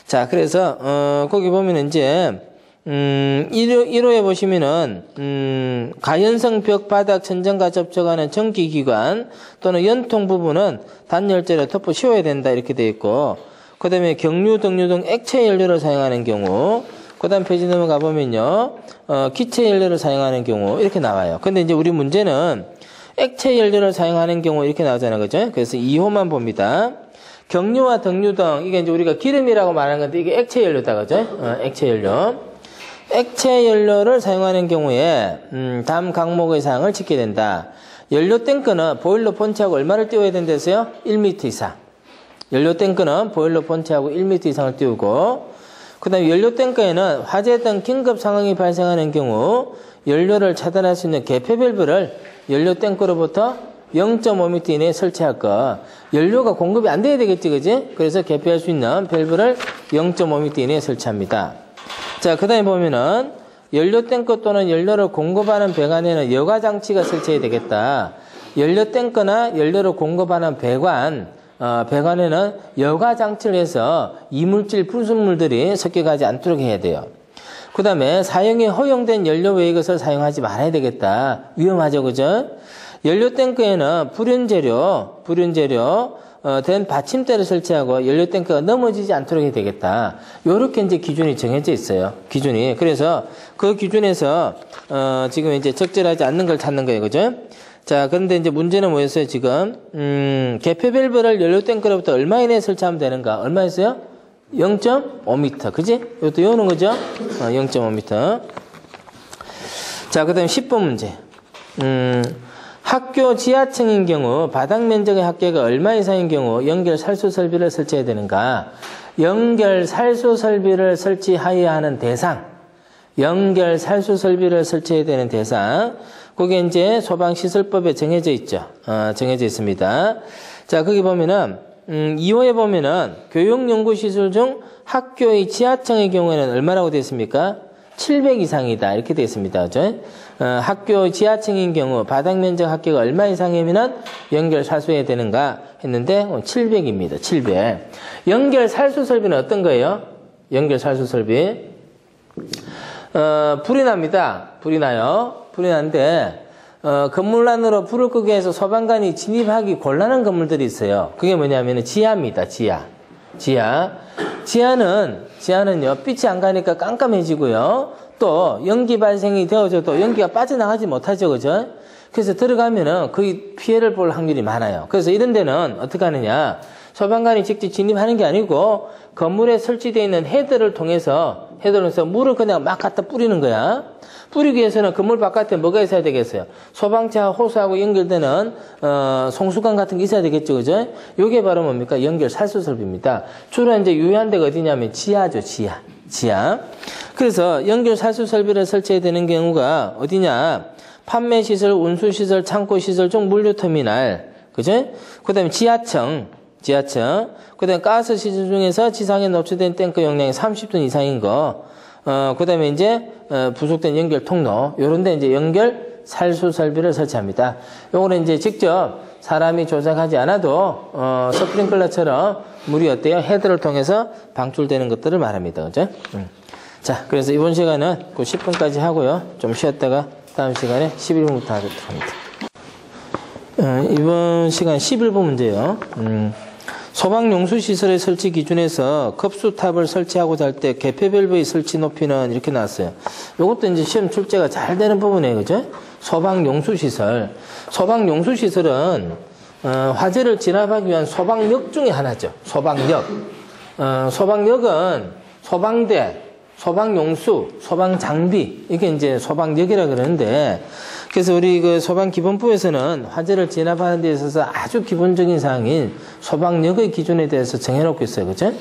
자, 그래서 거기 보면 이제 1호에 보시면은 가연성 벽 바닥 천정과 접촉하는 전기기관 또는 연통 부분은 단열재로 덮어 씌워야 된다 이렇게 되어 있고, 그 다음에 경유, 등유 등 액체 연료를 사용하는 경우, 그 다음 페이지 넘어가 보면요, 기체 연료를 사용하는 경우 이렇게 나와요. 근데 이제 우리 문제는 액체 연료를 사용하는 경우 이렇게 나오잖아요, 그죠? 그래서 2호만 봅니다. 경유와 등유 등, 이게 이제 우리가 기름이라고 말하는 건데 이게 액체 연료다, 그죠? 액체 연료. 액체 연료를 사용하는 경우에 다음 항목의 사항을 지켜야 된다. 연료 탱크는 보일러 본체하고 얼마를 띄워야 된다서요? 1m 이상. 연료 탱크는 보일러 본체하고 1m 이상을 띄우고, 그 다음에 연료 탱크에는 화재 등 긴급 상황이 발생하는 경우 연료를 차단할 수 있는 개폐 밸브를 연료 탱크로부터 0.5m 이내에 설치할 것. 연료가 공급이 안 돼야 되겠지, 그지? 그래서 개폐할 수 있는 밸브를 0.5m 이내에 설치합니다. 자, 그 다음에 보면은 연료 탱크 또는 연료를 공급하는 배관에는 여과 장치가 설치해야 되겠다. 연료 탱크나 연료를 공급하는 배관에는 여과 장치를 해서 이물질, 불순물들이 섞여가지 않도록 해야 돼요. 그 다음에 사용이 허용된 연료 외의 것을 사용하지 말아야 되겠다. 위험하죠, 그죠? 연료 탱크에는 불연재료 된 받침대를 설치하고 연료 탱크가 넘어지지 않도록 해야 되겠다. 요렇게 이제 기준이 정해져 있어요. 기준이. 그래서 그 기준에서 지금 이제 적절하지 않는 걸 찾는 거예요, 그죠? 자, 그런데 이제 문제는 뭐였어요, 지금? 개폐 밸브를 연료 탱크로부터 얼마 이내에 설치하면 되는가? 얼마였어요? 0.5m. 그지? 이것도 외우는 거죠? 0.5m. 자, 그 다음에 10번 문제. 학교 지하층인 경우 바닥 면적의 합계가 얼마 이상인 경우 연결 살수 설비를 설치해야 되는가? 연결 살수 설비를 설치하여야 하는 대상. 연결 살수 설비를 설치해야 되는 대상. 그게 이제 소방시설법에 정해져 있죠. 정해져 있습니다. 자, 거기 보면은 2호에 보면은 교육연구시설 중 학교의 지하층의 경우에는 얼마라고 되어 있습니까? 700 이상이다. 이렇게 되어 있습니다. 그죠? 학교 지하층인 경우 바닥 면적 합계가 얼마 이상이면은 연결 살수해야 되는가 했는데 700입니다. 700. 연결 살수 설비는 어떤 거예요? 연결 살수 설비. 불이 납니다. 불이 나요. 불이 나는데 건물 안으로 불을 끄기 위해서 소방관이 진입하기 곤란한 건물들이 있어요. 그게 뭐냐면은 지하입니다. 지하는요, 빛이 안 가니까 깜깜해지고요. 또 연기 발생이 되어져도 연기가 빠져나가지 못하죠, 그죠? 그래서 들어가면은 거의 피해를 볼 확률이 많아요. 그래서 이런 데는 어떻게 하느냐? 소방관이 직접 진입하는 게 아니고 건물에 설치되어 있는 헤드를 통해서 물을 그냥 막 갖다 뿌리는 거야. 뿌리기 위해서는 건물 바깥에 뭐가 있어야 되겠어요? 소방차 호수하고 연결되는 송수관 같은 게 있어야 되겠죠, 그죠? 요게 바로 뭡니까? 연결 살수 설비입니다. 주로 이제 유효한 데가 어디냐면 지하죠, 지하. 그래서 연결 살수 설비를 설치해야 되는 경우가 어디냐? 판매시설, 운수시설, 창고시설 중 물류터미널, 그죠? 그 다음에 지하층. 그 다음에 가스 시설 중에서 지상에 노출된 탱크 용량이 30톤 이상인 거. 그 다음에 이제, 부속된 연결 통로. 요런 데 이제 연결 살수 설비를 설치합니다. 요거는 이제 직접 사람이 조작하지 않아도, 스프링클러처럼 물이 어때요? 헤드를 통해서 방출되는 것들을 말합니다. 그죠? 자, 그래서 이번 시간은 그 10분까지 하고요. 좀 쉬었다가 다음 시간에 11분부터 하도록 합니다. 이번 시간 11번 문제예요. 소방용수시설의 설치 기준에서 급수탑을 설치하고자 할 때 개폐 밸브의 설치 높이는 이렇게 나왔어요. 이것도 이제 시험 출제가 잘 되는 부분이에요. 그죠? 소방용수시설. 소방용수시설은 화재를 진압하기 위한 소방력 중에 하나죠. 소방력. 소방력은 소방대, 소방용수, 소방장비, 이게 이제 소방력이라 그러는데, 그래서 우리 그 소방기본부에서는 화재를 진압하는 데 있어서 아주 기본적인 사항인 소방력의 기준에 대해서 정해놓고 있어요. 그죠?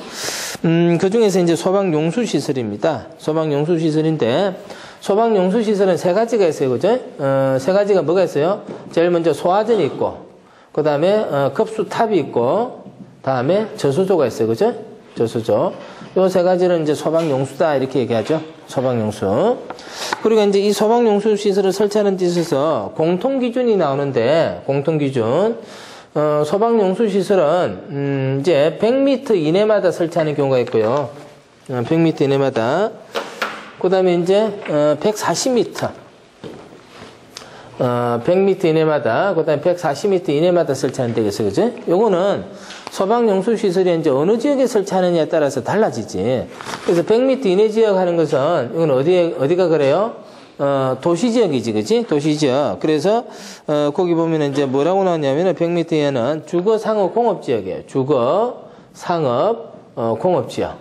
그 중에서 이제 소방용수시설입니다. 소방용수시설인데, 소방용수시설은 세 가지가 있어요. 그죠? 세 가지가 뭐가 있어요? 제일 먼저 소화전이 있고, 그 다음에 급수탑이 있고, 다음에 저수조가 있어요. 그죠? 저수조. 요 세 가지를 이제 소방용수다 이렇게 얘기하죠. 소방용수. 그리고 이제 이 소방용수 시설을 설치하는 데 있어서 공통기준이 나오는데, 공통기준. 소방용수 시설은 이제 100m 이내마다 설치하는 경우가 있고요. 100m 이내마다. 그 다음에 이제 140m. 100m 이내마다, 그 다음에 140m 이내마다 설치하는 데겠어요. 그죠? 요거는 소방용수시설이 이제 어느 지역에 설치하느냐에 따라서 달라지지. 그래서 100m 이내 지역 하는 것은, 이건 어디가 그래요? 도시지역이지, 그지? 도시지역. 그래서, 거기 보면 이제 뭐라고 나왔냐면은 100m 이하는 주거, 상업, 공업지역이에요. 주거, 상업, 공업지역.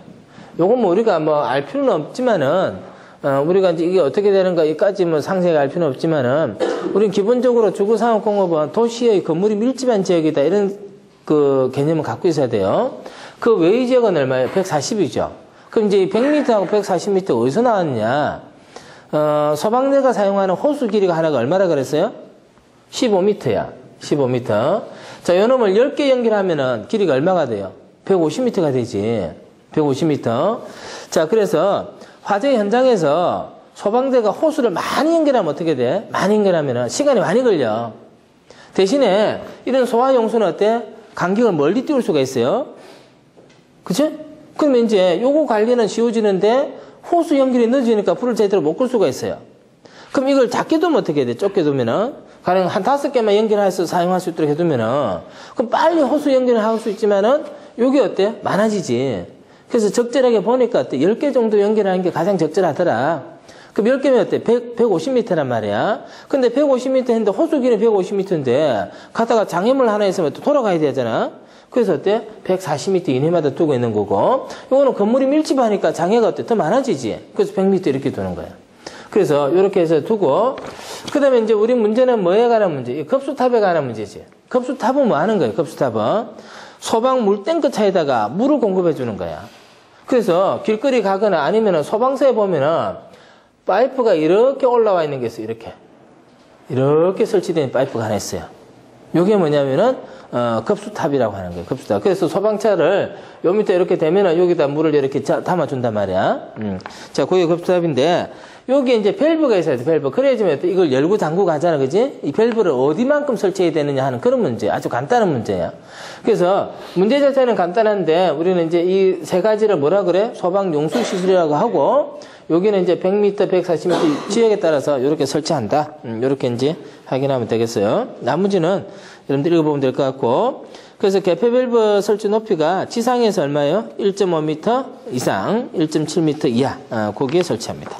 요건 뭐 우리가 뭐 알 필요는 없지만은, 우리가 이제 이게 어떻게 되는가, 이까지 뭐 상세히 알 필요는 없지만은, 우린 기본적으로 주거, 상업, 공업은 도시의 건물이 밀집한 지역이다. 이런 그 개념을 갖고 있어야 돼요. 그 외의 지역은 얼마예요? 140이죠. 그럼 이제 100m하고 140m 어디서 나왔느냐? 소방대가 사용하는 호수 길이가 하나가 얼마라 그랬어요? 15m야. 15m. 자, 요 놈을 10개 연결하면은 길이가 얼마가 돼요? 150m가 되지. 150m. 자, 그래서 화재 현장에서 소방대가 호수를 많이 연결하면 어떻게 돼? 많이 연결하면은 시간이 많이 걸려. 대신에 이런 소화용수는 어때? 간격을 멀리 띄울 수가 있어요. 그치? 그러면 이제 요거 관리는 쉬워지는데 호수 연결이 늦으니까 불을 제대로 못 끌 수가 있어요. 그럼 이걸 작게 두면 어떻게 해야 돼? 좁게 두면은 가령 한 5개만 연결해서 사용할 수 있도록 해두면은 그럼 빨리 호수 연결을 할 수 있지만은 요게 어때? 많아지지. 그래서 적절하게 보니까 어때? 10개 정도 연결하는 게 가장 적절하더라. 그럼 10개면 어때? 150m란 말이야. 근데 150m 했는데 호수 길이 150m인데 가다가 장애물 하나 있으면 또 돌아가야 되잖아. 그래서 어때? 140m 이내마다 두고 있는 거고, 이거는 건물이 밀집하니까 장애가 어때? 더 많아지지. 그래서 100m 이렇게 두는 거야. 그래서 이렇게 해서 두고, 그 다음에 이제 우리 문제는 뭐에 관한 문제? 급수탑에 관한 문제지. 급수탑은 뭐 하는 거예요? 급수탑은 소방 물탱크 차에다가 물을 공급해 주는 거야. 그래서 길거리 가거나 아니면은 소방서에 보면은 파이프가 이렇게 올라와 있는 게 있어요. 이렇게 설치된 파이프가 하나 있어요. 요게 뭐냐면은 급수탑이라고 하는 거예요. 급수탑. 그래서 소방차를 요 밑에 이렇게 대면은 여기다 물을 이렇게 담아준단 말이야. 자, 그게 급수탑인데 여기에 이제 밸브가 있어야 돼. 밸브. 그래야지만 이걸 열고 잠그고 하잖아, 그지? 이 밸브를 어디만큼 설치해야 되느냐 하는 그런 문제. 아주 간단한 문제야. 그래서 문제 자체는 간단한데 우리는 이제 이 세 가지를 뭐라 그래? 소방 용수 시설이라고 하고, 여기는 이제 100m, 140m 지역에 따라서 이렇게 설치한다. 이렇게 이제 확인하면 되겠어요. 나머지는 여러분들 읽어보면 될 것 같고. 그래서 개폐 밸브 설치 높이가 지상에서 얼마예요? 1.5m 이상, 1.7m 이하. 거기에 설치합니다.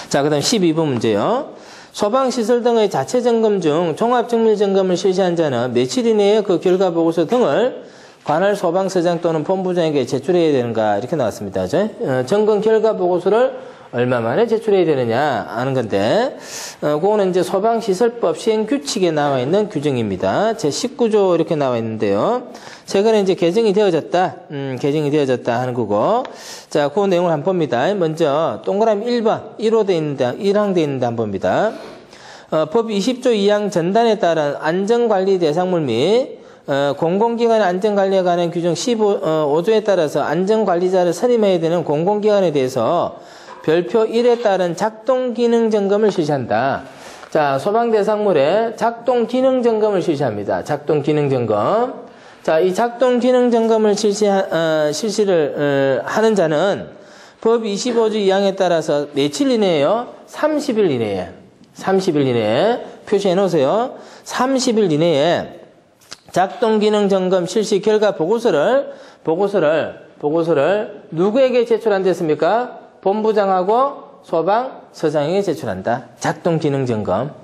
자, 그 다음 12번 문제요. 소방시설 등의 자체 점검 중 종합정밀 점검을 실시한 자는 며칠 이내에 그 결과 보고서 등을 관할 소방서장 또는 본부장에게 제출해야 되는가 이렇게 나왔습니다. 점검 결과 보고서를 얼마 만에 제출해야 되느냐 하는 건데, 그거는 이제 소방시설법 시행규칙에 나와 있는 규정입니다. 제19조 이렇게 나와 있는데요. 최근에 이제 개정이 되어졌다 하는 거고. 자, 그 내용을 한번 봅니다. 먼저 동그라미 1번 1호 돼 있는데 1항 돼 있는데 한번 봅니다. 법 20조 2항 전단에 따른 안전관리 대상물 및 공공기관 안전관리에 관한 규정 15조에 따라서 안전관리자를 선임해야 되는 공공기관에 대해서 별표 1에 따른 작동 기능 점검을 실시한다. 자, 소방대상물의 작동 기능 점검을 실시합니다. 작동 기능 점검. 자, 이 작동 기능 점검을 실시를 하는 자는 법 25조 2항에 따라서 며칠 이내에요? 30일 이내에. 30일 이내에 표시해 놓으세요. 30일 이내에 작동 기능 점검 실시 결과 보고서를 누구에게 제출한댔습니까? 본부장하고 서장에게 제출한다. 작동기능점검.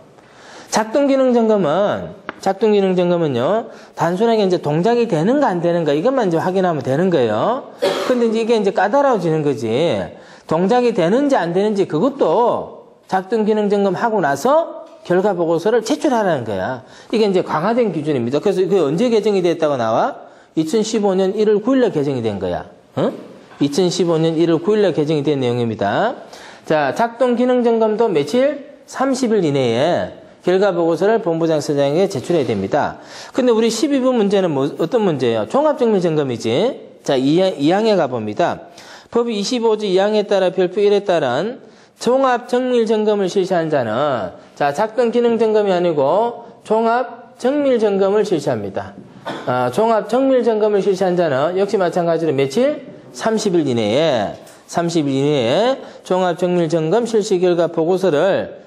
작동기능점검은요, 단순하게 이제 동작이 되는가 안 되는가 이것만 이제 확인하면 되는 거예요. 근데 이제 이게 이제 까다로워지는 거지. 동작이 되는지 안 되는지 그것도 작동기능점검 하고 나서 결과 보고서를 제출하라는 거야. 이게 이제 강화된 기준입니다. 그래서 그게 언제 개정이 됐다고 나와? 2015년 1월 9일날 개정이 된 거야. 2015년 1월 9일날 개정이 된 내용입니다. 자, 작동기능점검도 며칠? 30일 이내에 결과 보고서를 본부장 서장에게 제출해야 됩니다. 근데 우리 12번 문제는 어떤 문제예요? 종합정밀점검이지. 자, 2항에 가봅니다. 법 25조 2항에 따라 별표 1에 따른 종합정밀점검을 실시한 자는, 자, 작동기능점검이 아니고 종합정밀점검을 실시합니다. 종합정밀점검을 실시한 자는 역시 마찬가지로 며칠? 30일 이내에 종합정밀점검 실시 결과 보고서를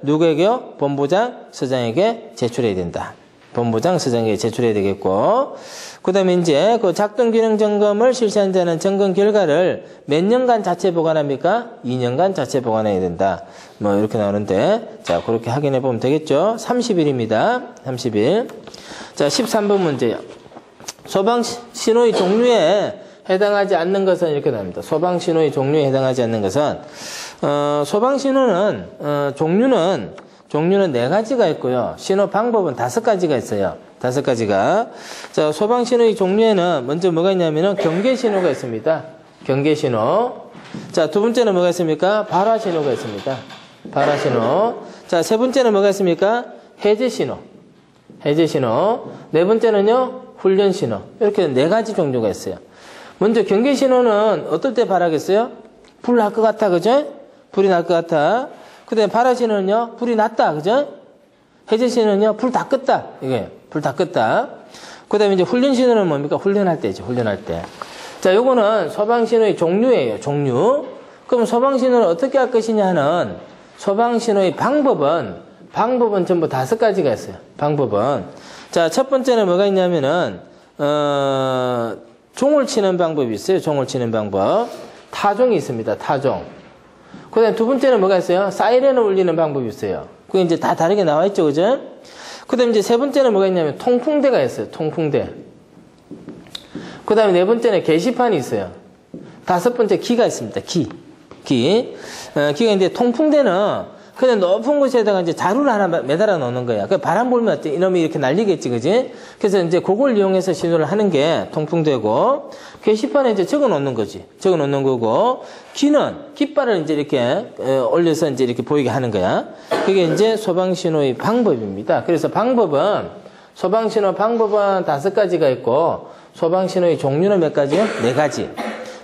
누구에게요? 본부장 서장에게 제출해야 된다. 본부장 서장에게 제출해야 되겠고, 그 다음에 이제 그 작동기능점검을 실시한 자는 점검 결과를 몇 년간 자체 보관합니까? 2년간 자체 보관해야 된다. 뭐 이렇게 나오는데, 자, 그렇게 확인해 보면 되겠죠? 30일입니다. 30일. 자, 13번 문제요. 소방신호의 종류에 해당하지 않는 것은 이렇게 나옵니다. 소방신호의 종류에 해당하지 않는 것은, 소방신호는, 종류는 4가지가 있고요. 신호 방법은 5가지가 있어요. 5가지가. 자, 소방신호의 종류에는 먼저 뭐가 있냐면은 경계신호가 있습니다. 경계신호. 자, 두 번째는 뭐가 있습니까? 발화신호가 있습니다. 발화신호. 자, 세 번째는 뭐가 있습니까? 해제신호. 해제신호. 네 번째는요, 훈련신호. 이렇게 4가지 종류가 있어요. 먼저 경계신호는 어떨 때 발하겠어요? 불 날 것 같아, 그죠? 불이 날 것 같아. 그 다음에 발화신호는요, 불이 났다, 그죠? 해제신호는요, 불 다 껐다. 이게, 불 다 껐다. 그 다음에 이제 훈련신호는 뭡니까? 훈련할 때죠, 훈련할 때. 자, 요거는 소방신호의 종류예요, 종류. 그럼 소방신호를 어떻게 할 것이냐 하는 소방신호의 방법은 전부 5가지가 있어요, 방법은. 자, 첫 번째는 뭐가 있냐면은, 종을 치는 방법이 있어요, 종을 치는 방법. 타종이 있습니다, 타종. 그 다음에 두 번째는 뭐가 있어요? 사이렌을 울리는 방법이 있어요. 그게 이제 다 다르게 나와 있죠, 그죠? 그 다음에 이제 세 번째는 뭐가 있냐면 통풍대가 있어요, 통풍대. 그 다음에 네 번째는 게시판이 있어요. 5번째 기가 있습니다, 기가 이제 통풍대는 그냥 높은 곳에다가 이제 자루를 하나 매달아 놓는 거야. 그 바람 불면 이놈이 이렇게 날리겠지, 그지? 그래서 이제 그걸 이용해서 신호를 하는 게 통풍되고, 게시판에 이제 적어 놓는 거지. 적어 놓는 거고, 기는 깃발을 이제 이렇게 올려서 이제 이렇게 보이게 하는 거야. 그게 이제 소방신호의 방법입니다. 그래서 소방신호 방법은 5가지가 있고, 소방신호의 종류는 몇 가지요? 4가지.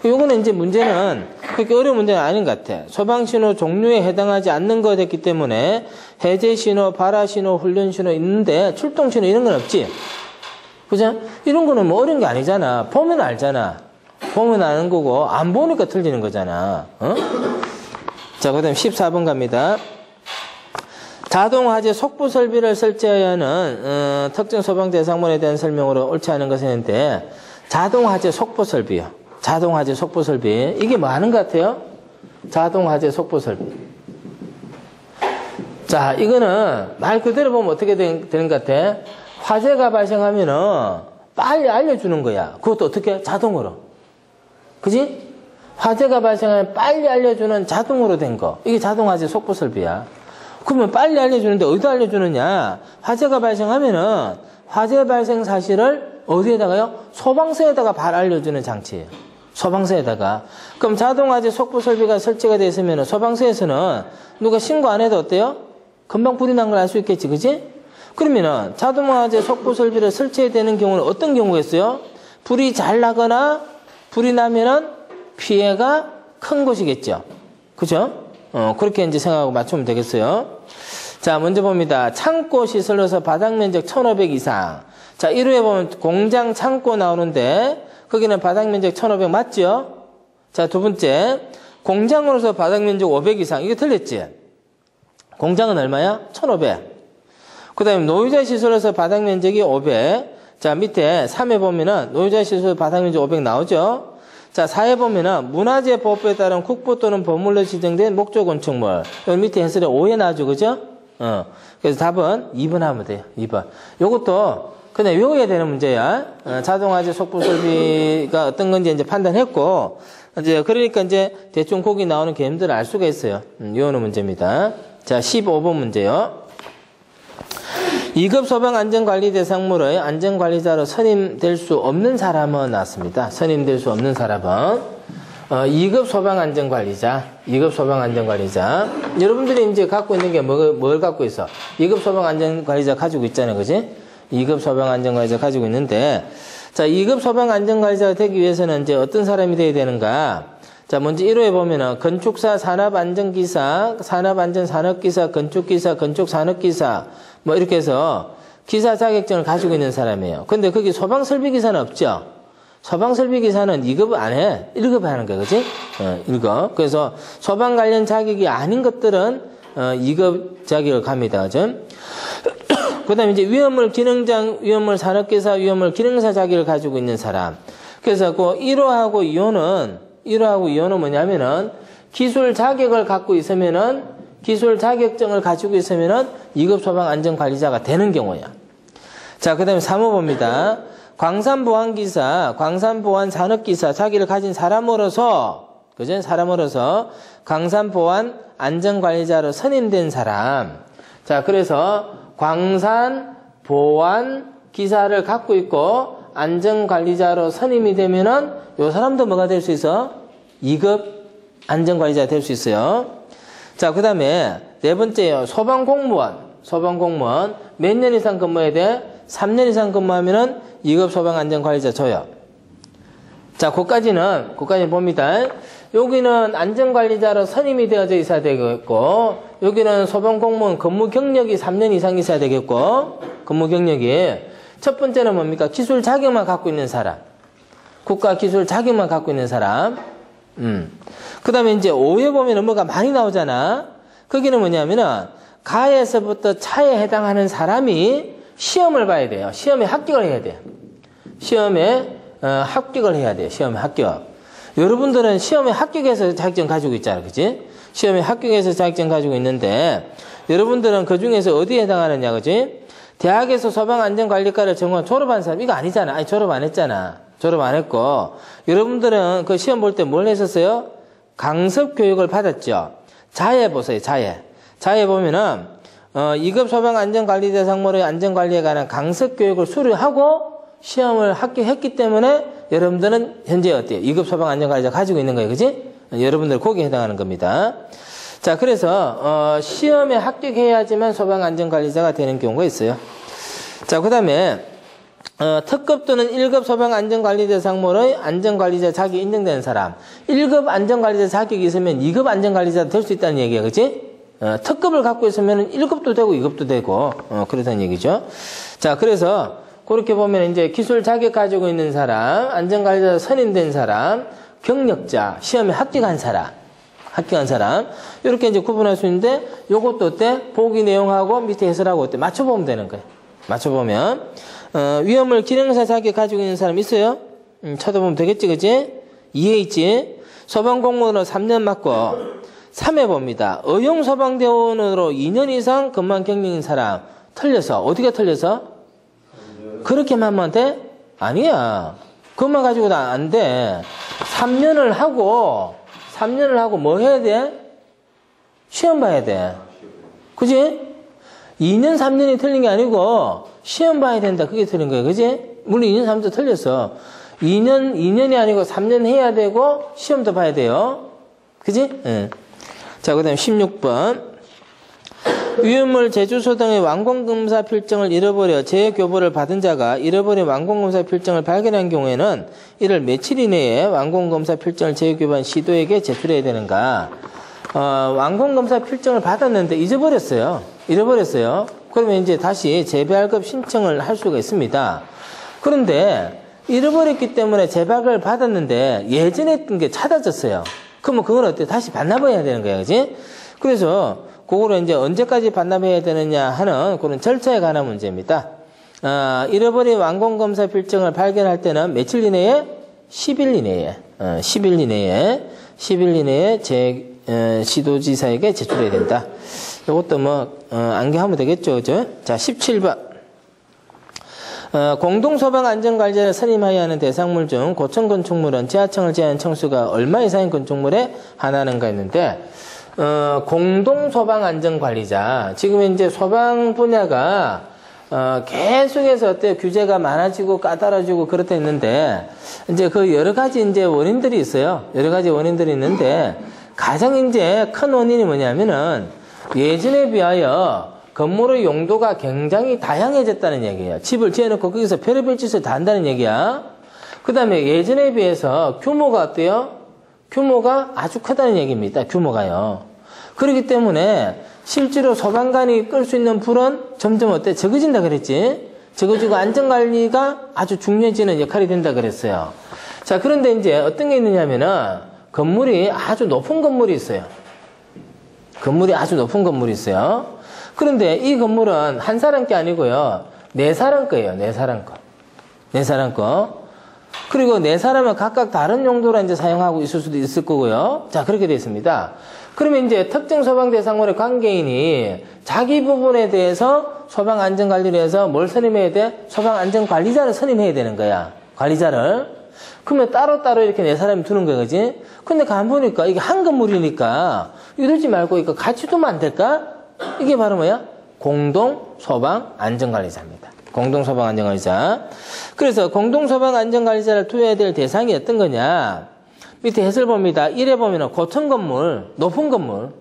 요거는 이제 문제는 그렇게 어려운 문제는 아닌 것 같아. 소방신호 종류에 해당하지 않는 거 됐기 때문에 해제신호, 발화신호, 훈련신호 있는데 출동신호 이런 건 없지. 그죠? 이런 거는 뭐 어려운 게 아니잖아. 보면 알잖아. 보면 아는 거고 안 보니까 틀리는 거잖아. 자, 그 다음에 14번 갑니다. 자동화재 속보 설비를 설치해야 하는 특정 소방 대상물에 대한 설명으로 옳지 않은 것이 있는데, 자동화재 속보 설비요. 자동화재 속보 설비. 이게 뭐 하는 것 같아요? 자동화재 속보 설비. 자, 이거는 말 그대로 보면 어떻게 되는 것 같아? 화재가 발생하면은 빨리 알려주는 거야. 그것도 어떻게? 자동으로. 그지? 화재가 발생하면 빨리 알려주는 자동으로 된 거. 이게 자동화재 속보 설비야. 그러면 빨리 알려주는데 어디다 알려주느냐? 화재가 발생하면은 화재 발생 사실을 어디에다가요? 소방서에다가 바로 알려주는 장치예요. 소방서에다가. 그럼 자동화재 속보 설비가 설치가 되어 있으면 소방서에서는 누가 신고 안 해도 어때요? 금방 불이 난 걸 알 수 있겠지, 그지? 그러면은 자동화재 속보 설비를 설치해야 되는 경우는 어떤 경우가 있어요? 불이 잘 나거나 불이 나면은 피해가 큰 것이겠죠. 그죠? 그렇게 이제 생각하고 맞추면 되겠어요. 자, 먼저 봅니다. 창고 시설로서 바닥 면적 1500 이상. 자, 1호에 보면 공장 창고 나오는데 거기는 바닥 면적 1500 맞죠? 자, 두 번째. 공장으로서 바닥 면적 500 이상. 이게 틀렸지? 공장은 얼마야? 1500. 그 다음에 노유자 시설에서 바닥 면적이 500. 자, 밑에 3에 보면은 노유자 시설 바닥 면적 500 나오죠? 자, 4에 보면은 문화재 보호법에 따른 국보 또는 법률로 지정된 목적 건축물. 여기 밑에 해설에 5에 나와줘, 그죠? 그래서 답은 2번 하면 돼요. 2번. 요것도 그냥 외워야 되는 문제야. 자동화재 속보 설비가 어떤 건지 이제 판단했고, 이제 그러니까 이제 대충 거기 나오는 개념들을 알 수가 있어요. 외우는 문제입니다. 자, 15번 문제요. 2급 소방 안전관리 대상물의 안전관리자로 선임될 수 없는 사람은 나왔습니다. 선임될 수 없는 사람은 2급 소방 안전관리자. 2급 소방 안전관리자. 여러분들이 이제 갖고 있는 게 뭘 갖고 있어? 2급 소방 안전관리자 가지고 있잖아요. 그지? 2급 소방 안전관리자 가지고 있는데, 자, 2급 소방 안전관리자가 되기 위해서는 이제 어떤 사람이 돼야 되는가? 자, 먼저 1호에 보면은 건축사, 산업안전기사, 산업안전산업기사, 건축기사, 건축산업기사 뭐 이렇게 해서 기사 자격증을 가지고 있는 사람이에요. 근데 거기 소방설비기사는 없죠? 소방설비기사는 2급 안 해. 1급 하는 거야. 그치? 1급. 그래서 소방 관련 자격이 아닌 것들은 2급 자격을 갑니다. 그죠? 그 다음에 이제 위험물 기능장, 위험물 산업기사, 위험물 기능사 자격을 가지고 있는 사람. 그래서 그 1호하고 2호는 뭐냐면은 기술 자격을 갖고 있으면은 기술 자격증을 가지고 있으면은 2급 소방 안전관리자가 되는 경우야. 자, 그 다음에 3호 봅니다. 광산보안기사, 광산보안산업기사 자격을 가진 사람으로서, 그죠? 사람으로서 광산보안 안전관리자로 선임된 사람. 자, 그래서 광산보안 기사를 갖고 있고 안전관리자로 선임이 되면은 요 사람도 뭐가 될 수 있어? 2급 안전관리자가 될 수 있어요. 자, 그 다음에 네 번째요. 소방공무원 몇 년 이상 근무해야 돼? 3년 이상 근무하면은 2급 소방안전관리자 줘요. 자, 그까지는 봅니다. 여기는 안전관리자로 선임이 되어져 있어야 되겠고, 여기는 소방공무원 근무 경력이 3년 이상 있어야 되겠고, 근무 경력이. 첫 번째는 뭡니까? 기술 자격만 갖고 있는 사람. 국가 기술 자격만 갖고 있는 사람. 그 다음에 이제 5에 보면 뭐가 많이 나오잖아. 거기는 뭐냐면은, 가에서부터 차에 해당하는 사람이 시험을 봐야 돼요. 시험에 합격을 해야 돼요. 시험에 합격을 해야 돼요. 시험에 합격. 여러분들은 시험에 합격해서 자격증 가지고 있잖아요. 그치? 시험에 합격해서 자격증 가지고 있는데, 여러분들은 그 중에서 어디에 해당하느냐, 그치? 대학에서 소방안전관리과를 전공 졸업한 사람, 이거 아니잖아. 아니, 졸업 안 했잖아. 졸업 안 했고, 여러분들은 그 시험 볼 때 뭘 했었어요? 강습 교육을 받았죠. 자예 보세요, 자예. 자예 보면은, 2급 소방안전관리자 상무의 안전관리에 관한 강습 교육을 수료하고 시험을 합격했기 때문에 여러분들은 현재 어때요? 2급 소방안전관리자 가지고 있는 거예요. 그지? 여러분들 거기에 해당하는 겁니다. 자, 그래서, 시험에 합격해야지만 소방안전관리자가 되는 경우가 있어요. 자, 그 다음에, 특급 또는 1급 소방안전관리자 상무의 안전관리자 자격이 인정되는 사람. 1급 안전관리자 자격이 있으면 2급 안전관리자 될 수 있다는 얘기야. 그치? 특급을 갖고 있으면 1급도 되고 2급도 되고, 그렇다는 얘기죠. 자, 그래서, 그렇게 보면 이제 기술 자격 가지고 있는 사람, 안전관리자 선임된 사람, 경력자, 시험에 합격한 사람, 이렇게 이제 구분할 수 있는데, 요것도 어때? 보기 내용하고 밑에 해설하고 어때? 맞춰보면 되는 거예요. 맞춰보면. 위험물 기능사 자격 가지고 있는 사람 있어요? 찾아보면 되겠지, 그지? 2에 있지? 소방공무원으로 3년 맞고, 3에 봅니다. 의용소방대원으로 2년 이상 근무한 경력인 사람. 틀려서. 어디가 틀려서? 그렇게만 하면 돼? 아니야. 그것만 가지고는 안 돼. 3년을 하고 뭐 해야 돼? 시험 봐야 돼. 그지? 2년, 3년이 틀린 게 아니고, 시험 봐야 된다. 그게 틀린 거야. 그지? 물론 2년, 3년 틀렸어. 2년이 아니고 3년 해야 되고, 시험도 봐야 돼요. 그지? 응. 자, 그 다음에 16번. 위험물 제주소 등의 완공검사 필증을 잃어버려 재교부를 받은 자가 잃어버린 완공검사 필증을 발견한 경우에는 이를 며칠 이내에 완공검사 필증을 재교부한 시도에게 제출해야 되는가? 완공검사 필증을 받았는데 잊어버렸어요. 잃어버렸어요. 그러면 이제 다시 재발급 신청을 할 수가 있습니다. 그런데 잃어버렸기 때문에 재발급을 받았는데 예전에 했던 게 찾아졌어요. 그러면 그건 어때? 다시 반납해야 되는 거야. 그지? 그래서 그거를 이제 언제까지 반납해야 되느냐 하는 그런 절차에 관한 문제입니다. 잃어버린 완공검사 필증을 발견할 때는 며칠 이내에? 10일 이내에. 10일 이내에 시도지사에게 제출해야 된다. 이것도 암기하면 되겠죠, 그죠? 자, 17번. 공동소방안전관리자를 선임하여야 하는 대상물 중 고층건축물은 지하청을 제외한 층수가 얼마 이상인 건축물에 한하는가 했는데, 공동소방안전관리자. 지금 이제 소방 분야가, 계속해서 어때요? 규제가 많아지고 까다로워지고 그렇다 했는데, 이제 그 여러 가지 이제 원인들이 있어요. 여러 가지 원인들이 있는데, 가장 이제 큰 원인이 뭐냐면은, 예전에 비하여 건물의 용도가 굉장히 다양해졌다는 얘기예요. 집을 지어놓고 거기서 별의별 짓을 다 한다는 얘기야. 그 다음에 예전에 비해서 규모가 어때요? 규모가 아주 크다는 얘기입니다. 규모가요. 그렇기 때문에 실제로 소방관이 끌 수 있는 불은 점점 어때? 적어진다 그랬지? 적어지고 안전관리가 아주 중요해지는 역할이 된다 그랬어요. 자, 그런데 이제 어떤 게 있느냐면은 건물이 아주 높은 건물이 있어요. 건물이 아주 높은 건물이 있어요. 그런데 이 건물은 한 사람 게 아니고요. 네 사람 거예요. 네 사람 거. 네 사람 거. 그리고 네 사람은 각각 다른 용도로 이제 사용하고 있을 수도 있을 거고요. 자, 그렇게 되어 있습니다. 그러면 이제 특정 소방 대상물의 관계인이 자기 부분에 대해서 소방 안전관리를 해서 뭘 선임해야 돼? 소방 안전관리자를 선임해야 되는 거야. 관리자를. 그러면 따로따로 이렇게 네 사람이 두는 거야, 그지? 근데 가만 보니까 이게 한 건물이니까 이러지 말고 이거 같이 두면 안 될까? 이게 바로 뭐야? 공동소방안전관리자입니다. 공동소방안전관리자. 그래서 공동소방안전관리자를 두어야 될 대상이 어떤 거냐? 밑에 해설 봅니다. 1에 보면은 고층건물, 높은 건물,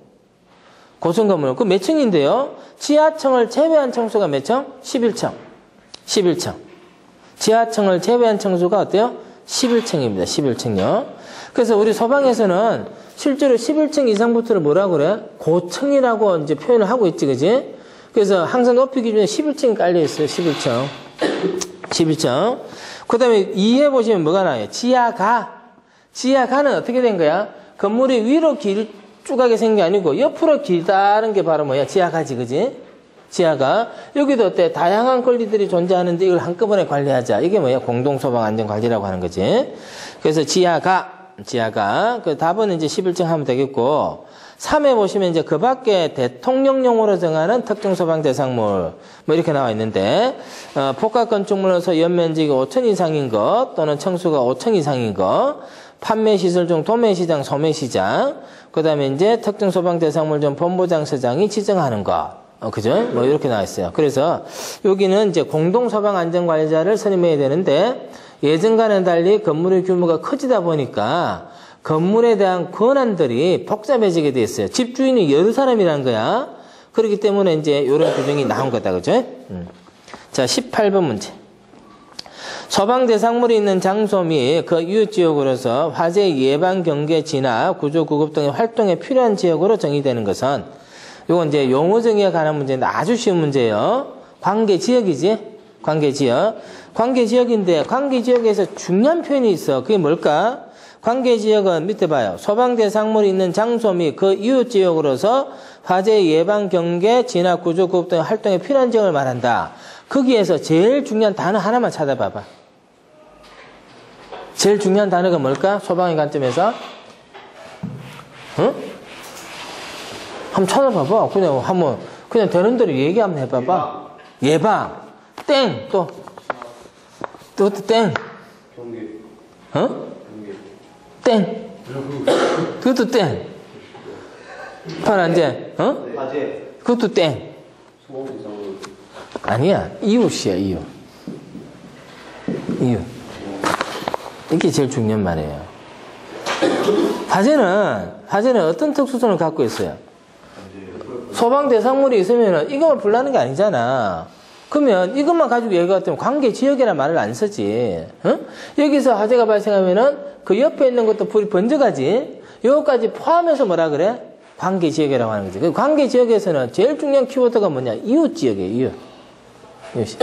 고층건물. 그 몇 층인데요? 지하층을 제외한 층수가 몇 층? 11층. 11층. 지하층을 제외한 층수가 어때요? 11층입니다. 11층요. 그래서 우리 소방에서는 실제로 11층 이상부터를 뭐라고 그래? 고층이라고 이제 표현을 하고 있지, 그지? 그래서 항상 높이 기준에 11층이 깔려있어요, 11층. 11층. 그 다음에 2에 보시면 뭐가 나와요? 지하가. 지하가는 어떻게 된 거야? 건물이 위로 길쭉하게 생긴 게 아니고 옆으로 길다는 게 바로 뭐야? 지하가지, 그지? 지하가. 여기도 어때? 다양한 권리들이 존재하는데 이걸 한꺼번에 관리하자. 이게 뭐야? 공동소방안전관리라고 하는 거지. 그래서 지하가. 그 답은 이제 11층 하면 되겠고, 3에 보시면 이제 그 밖에 대통령령으로 정하는 특정 소방 대상물, 뭐 이렇게 나와 있는데, 복합 건축물로서 연면적이 5천 이상인 것, 또는 층수가 5천 이상인 것, 판매시설 중 도매시장, 소매시장, 그 다음에 이제 특정 소방 대상물 중 본부장서장이 지정하는 것. 그죠? 뭐 이렇게 나와 있어요. 그래서 여기는 이제 공동소방안전관리자를 선임해야 되는데, 예전과는 달리 건물의 규모가 커지다 보니까 건물에 대한 권한들이 복잡해지게 돼 있어요. 집주인이 여러 사람이란 거야. 그렇기 때문에 이제 이런 규정이 나온 거다. 그죠? 자, 18번 문제. 소방 대상물이 있는 장소 및 그 이웃 지역으로서 화재 예방, 경계, 진화, 구조, 구급 등의 활동에 필요한 지역으로 정의되는 것은, 이건 이제 용어 정의에 관한 문제인데 아주 쉬운 문제예요. 관계 지역이지? 관계 지역. 관계 지역인데 관계 지역에서 중요한 표현이 있어. 그게 뭘까? 관계 지역은 밑에 봐요. 소방 대상물이 있는 장소 및 그 이웃 지역으로서 화재 예방, 경계, 진화, 구조, 구급 등의 활동에 필요한 지역을 말한다. 거기에서 제일 중요한 단어 하나만 찾아봐봐. 제일 중요한 단어가 뭘까? 소방의 관점에서? 응? 한번 찾아봐봐. 그냥 되는 대로 얘기 한번 해봐봐. 예방. 땡! 또 땡! 경계. 어? 땡! 그것도 땡! 파란제, 어? 화재. 그것도 땡! 아니야. 이웃이야, 이웃. 이게 제일 중요한 말이에요. 화재는 어떤 특수성을 갖고 있어요? 소방 대상물이 있으면 이것만 불나는 게 아니잖아. 그러면 이것만 가지고 얘기가 되면 관계 지역이라는 말을 안 쓰지. 어? 여기서 화재가 발생하면은 그 옆에 있는 것도 불이 번져가지. 이것까지 포함해서 뭐라 그래? 관계 지역이라고 하는 거지. 그 관계 지역에서는 제일 중요한 키워드가 뭐냐? 이웃 지역이에요, 이웃.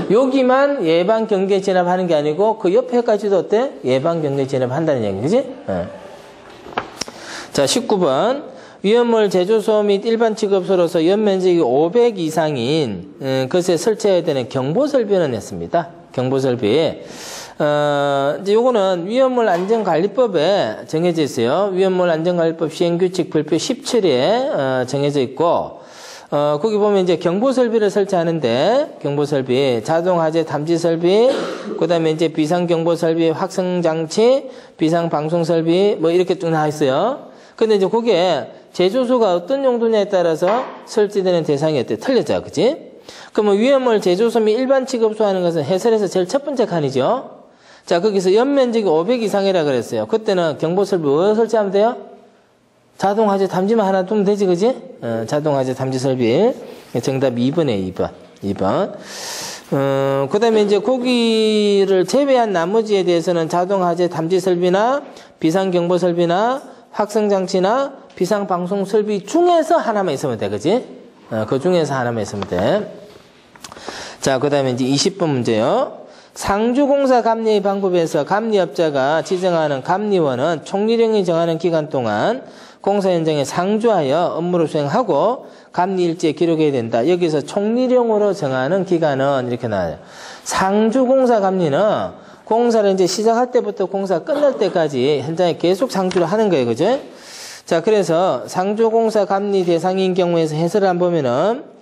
여기만 예방, 경계, 진압하는 게 아니고 그 옆에까지도 어때? 예방, 경계, 진압한다는 얘기, 그지? 자, 19번. 위험물 제조소 및 일반 취급소로서 연면적이 500 이상인 것에 설치해야 되는 경보설비는 했습니다. 경보설비. 이제 요거는 위험물 안전관리법에 정해져 있어요. 위험물 안전관리법 시행규칙 별표 17에 정해져 있고, 거기 보면 이제 경보설비를 설치하는데, 경보설비, 자동하재 탐지설비, 그 다음에 이제 비상경보설비, 확성장치, 비상방송설비, 뭐 이렇게 쭉 나와 있어요. 근데 이제 그게 제조소가 어떤 용도냐에 따라서 설치되는 대상이 어때? 틀렸죠. 그치? 그러면 위험물 제조소 및 일반 취급소 하는 것은 해설에서 제일 첫 번째 칸이죠. 자, 거기서 연면적이 500 이상이라 그랬어요. 그때는 경보설비 뭐 설치하면 돼요? 자동하재 탐지만 하나 두면 되지, 그지? 자동하재 탐지 설비. 정답 2번에 2번. 그 다음에 이제 거기를 제외한 나머지에 대해서는 자동하재 탐지 설비나 비상경보 설비나 확성장치나 비상방송 설비 중에서 하나만 있으면 돼, 그지? 그 중에서 하나만 있으면 돼. 자, 그 다음에 이제 20번 문제요. 상주공사 감리 방법에서 감리업자가 지정하는 감리원은 총리령이 정하는 기간 동안 공사 현장에 상주하여 업무를 수행하고 감리 일지에 기록해야 된다. 여기서 총리령으로 정하는 기간은 이렇게 나와요. 상주공사 감리는 공사를 이제 시작할 때부터 공사 끝날 때까지 현장에 계속 상주를 하는 거예요. 그죠? 자, 그래서 상주공사 감리 대상인 경우에서 해설을 안 보면은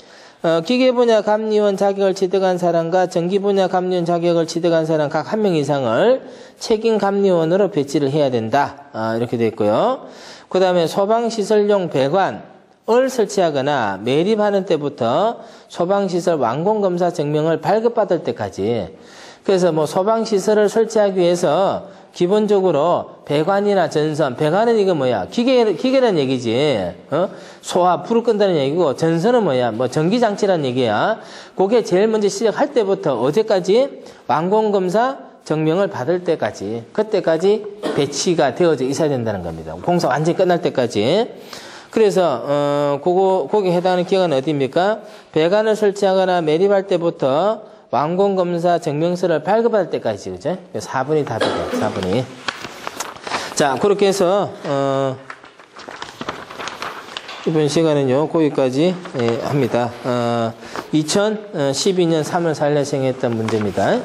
기계 분야 감리원 자격을 취득한 사람과 전기 분야 감리원 자격을 취득한 사람 각 1명 이상을 책임 감리원으로 배치를 해야 된다. 이렇게 되어 있고요. 그 다음에 소방시설용 배관을 설치하거나 매립하는 때부터 소방시설 완공검사 증명을 발급받을 때까지. 그래서 뭐 소방시설을 설치하기 위해서 기본적으로 배관이나 전선, 배관은 이거 뭐야? 기계라는 얘기지. 소화, 불을 끈다는 얘기고, 전선은 뭐야? 뭐 전기장치라는 얘기야. 그게 제일 먼저 시작할 때부터 어제까지 완공검사 증명을 받을 때까지, 그때까지 배치가 되어져 있어야 된다는 겁니다. 공사 완전히 끝날 때까지. 그래서, 거기에 해당하는 기간은 어디입니까? 배관을 설치하거나 매립할 때부터 완공검사 증명서를 발급할 때까지, 그죠? 4번이 답이에요, 4번이. 자, 그렇게 해서, 이번 시간은요, 거기까지 합니다. 2012년 3월 4일에 생했던 문제입니다.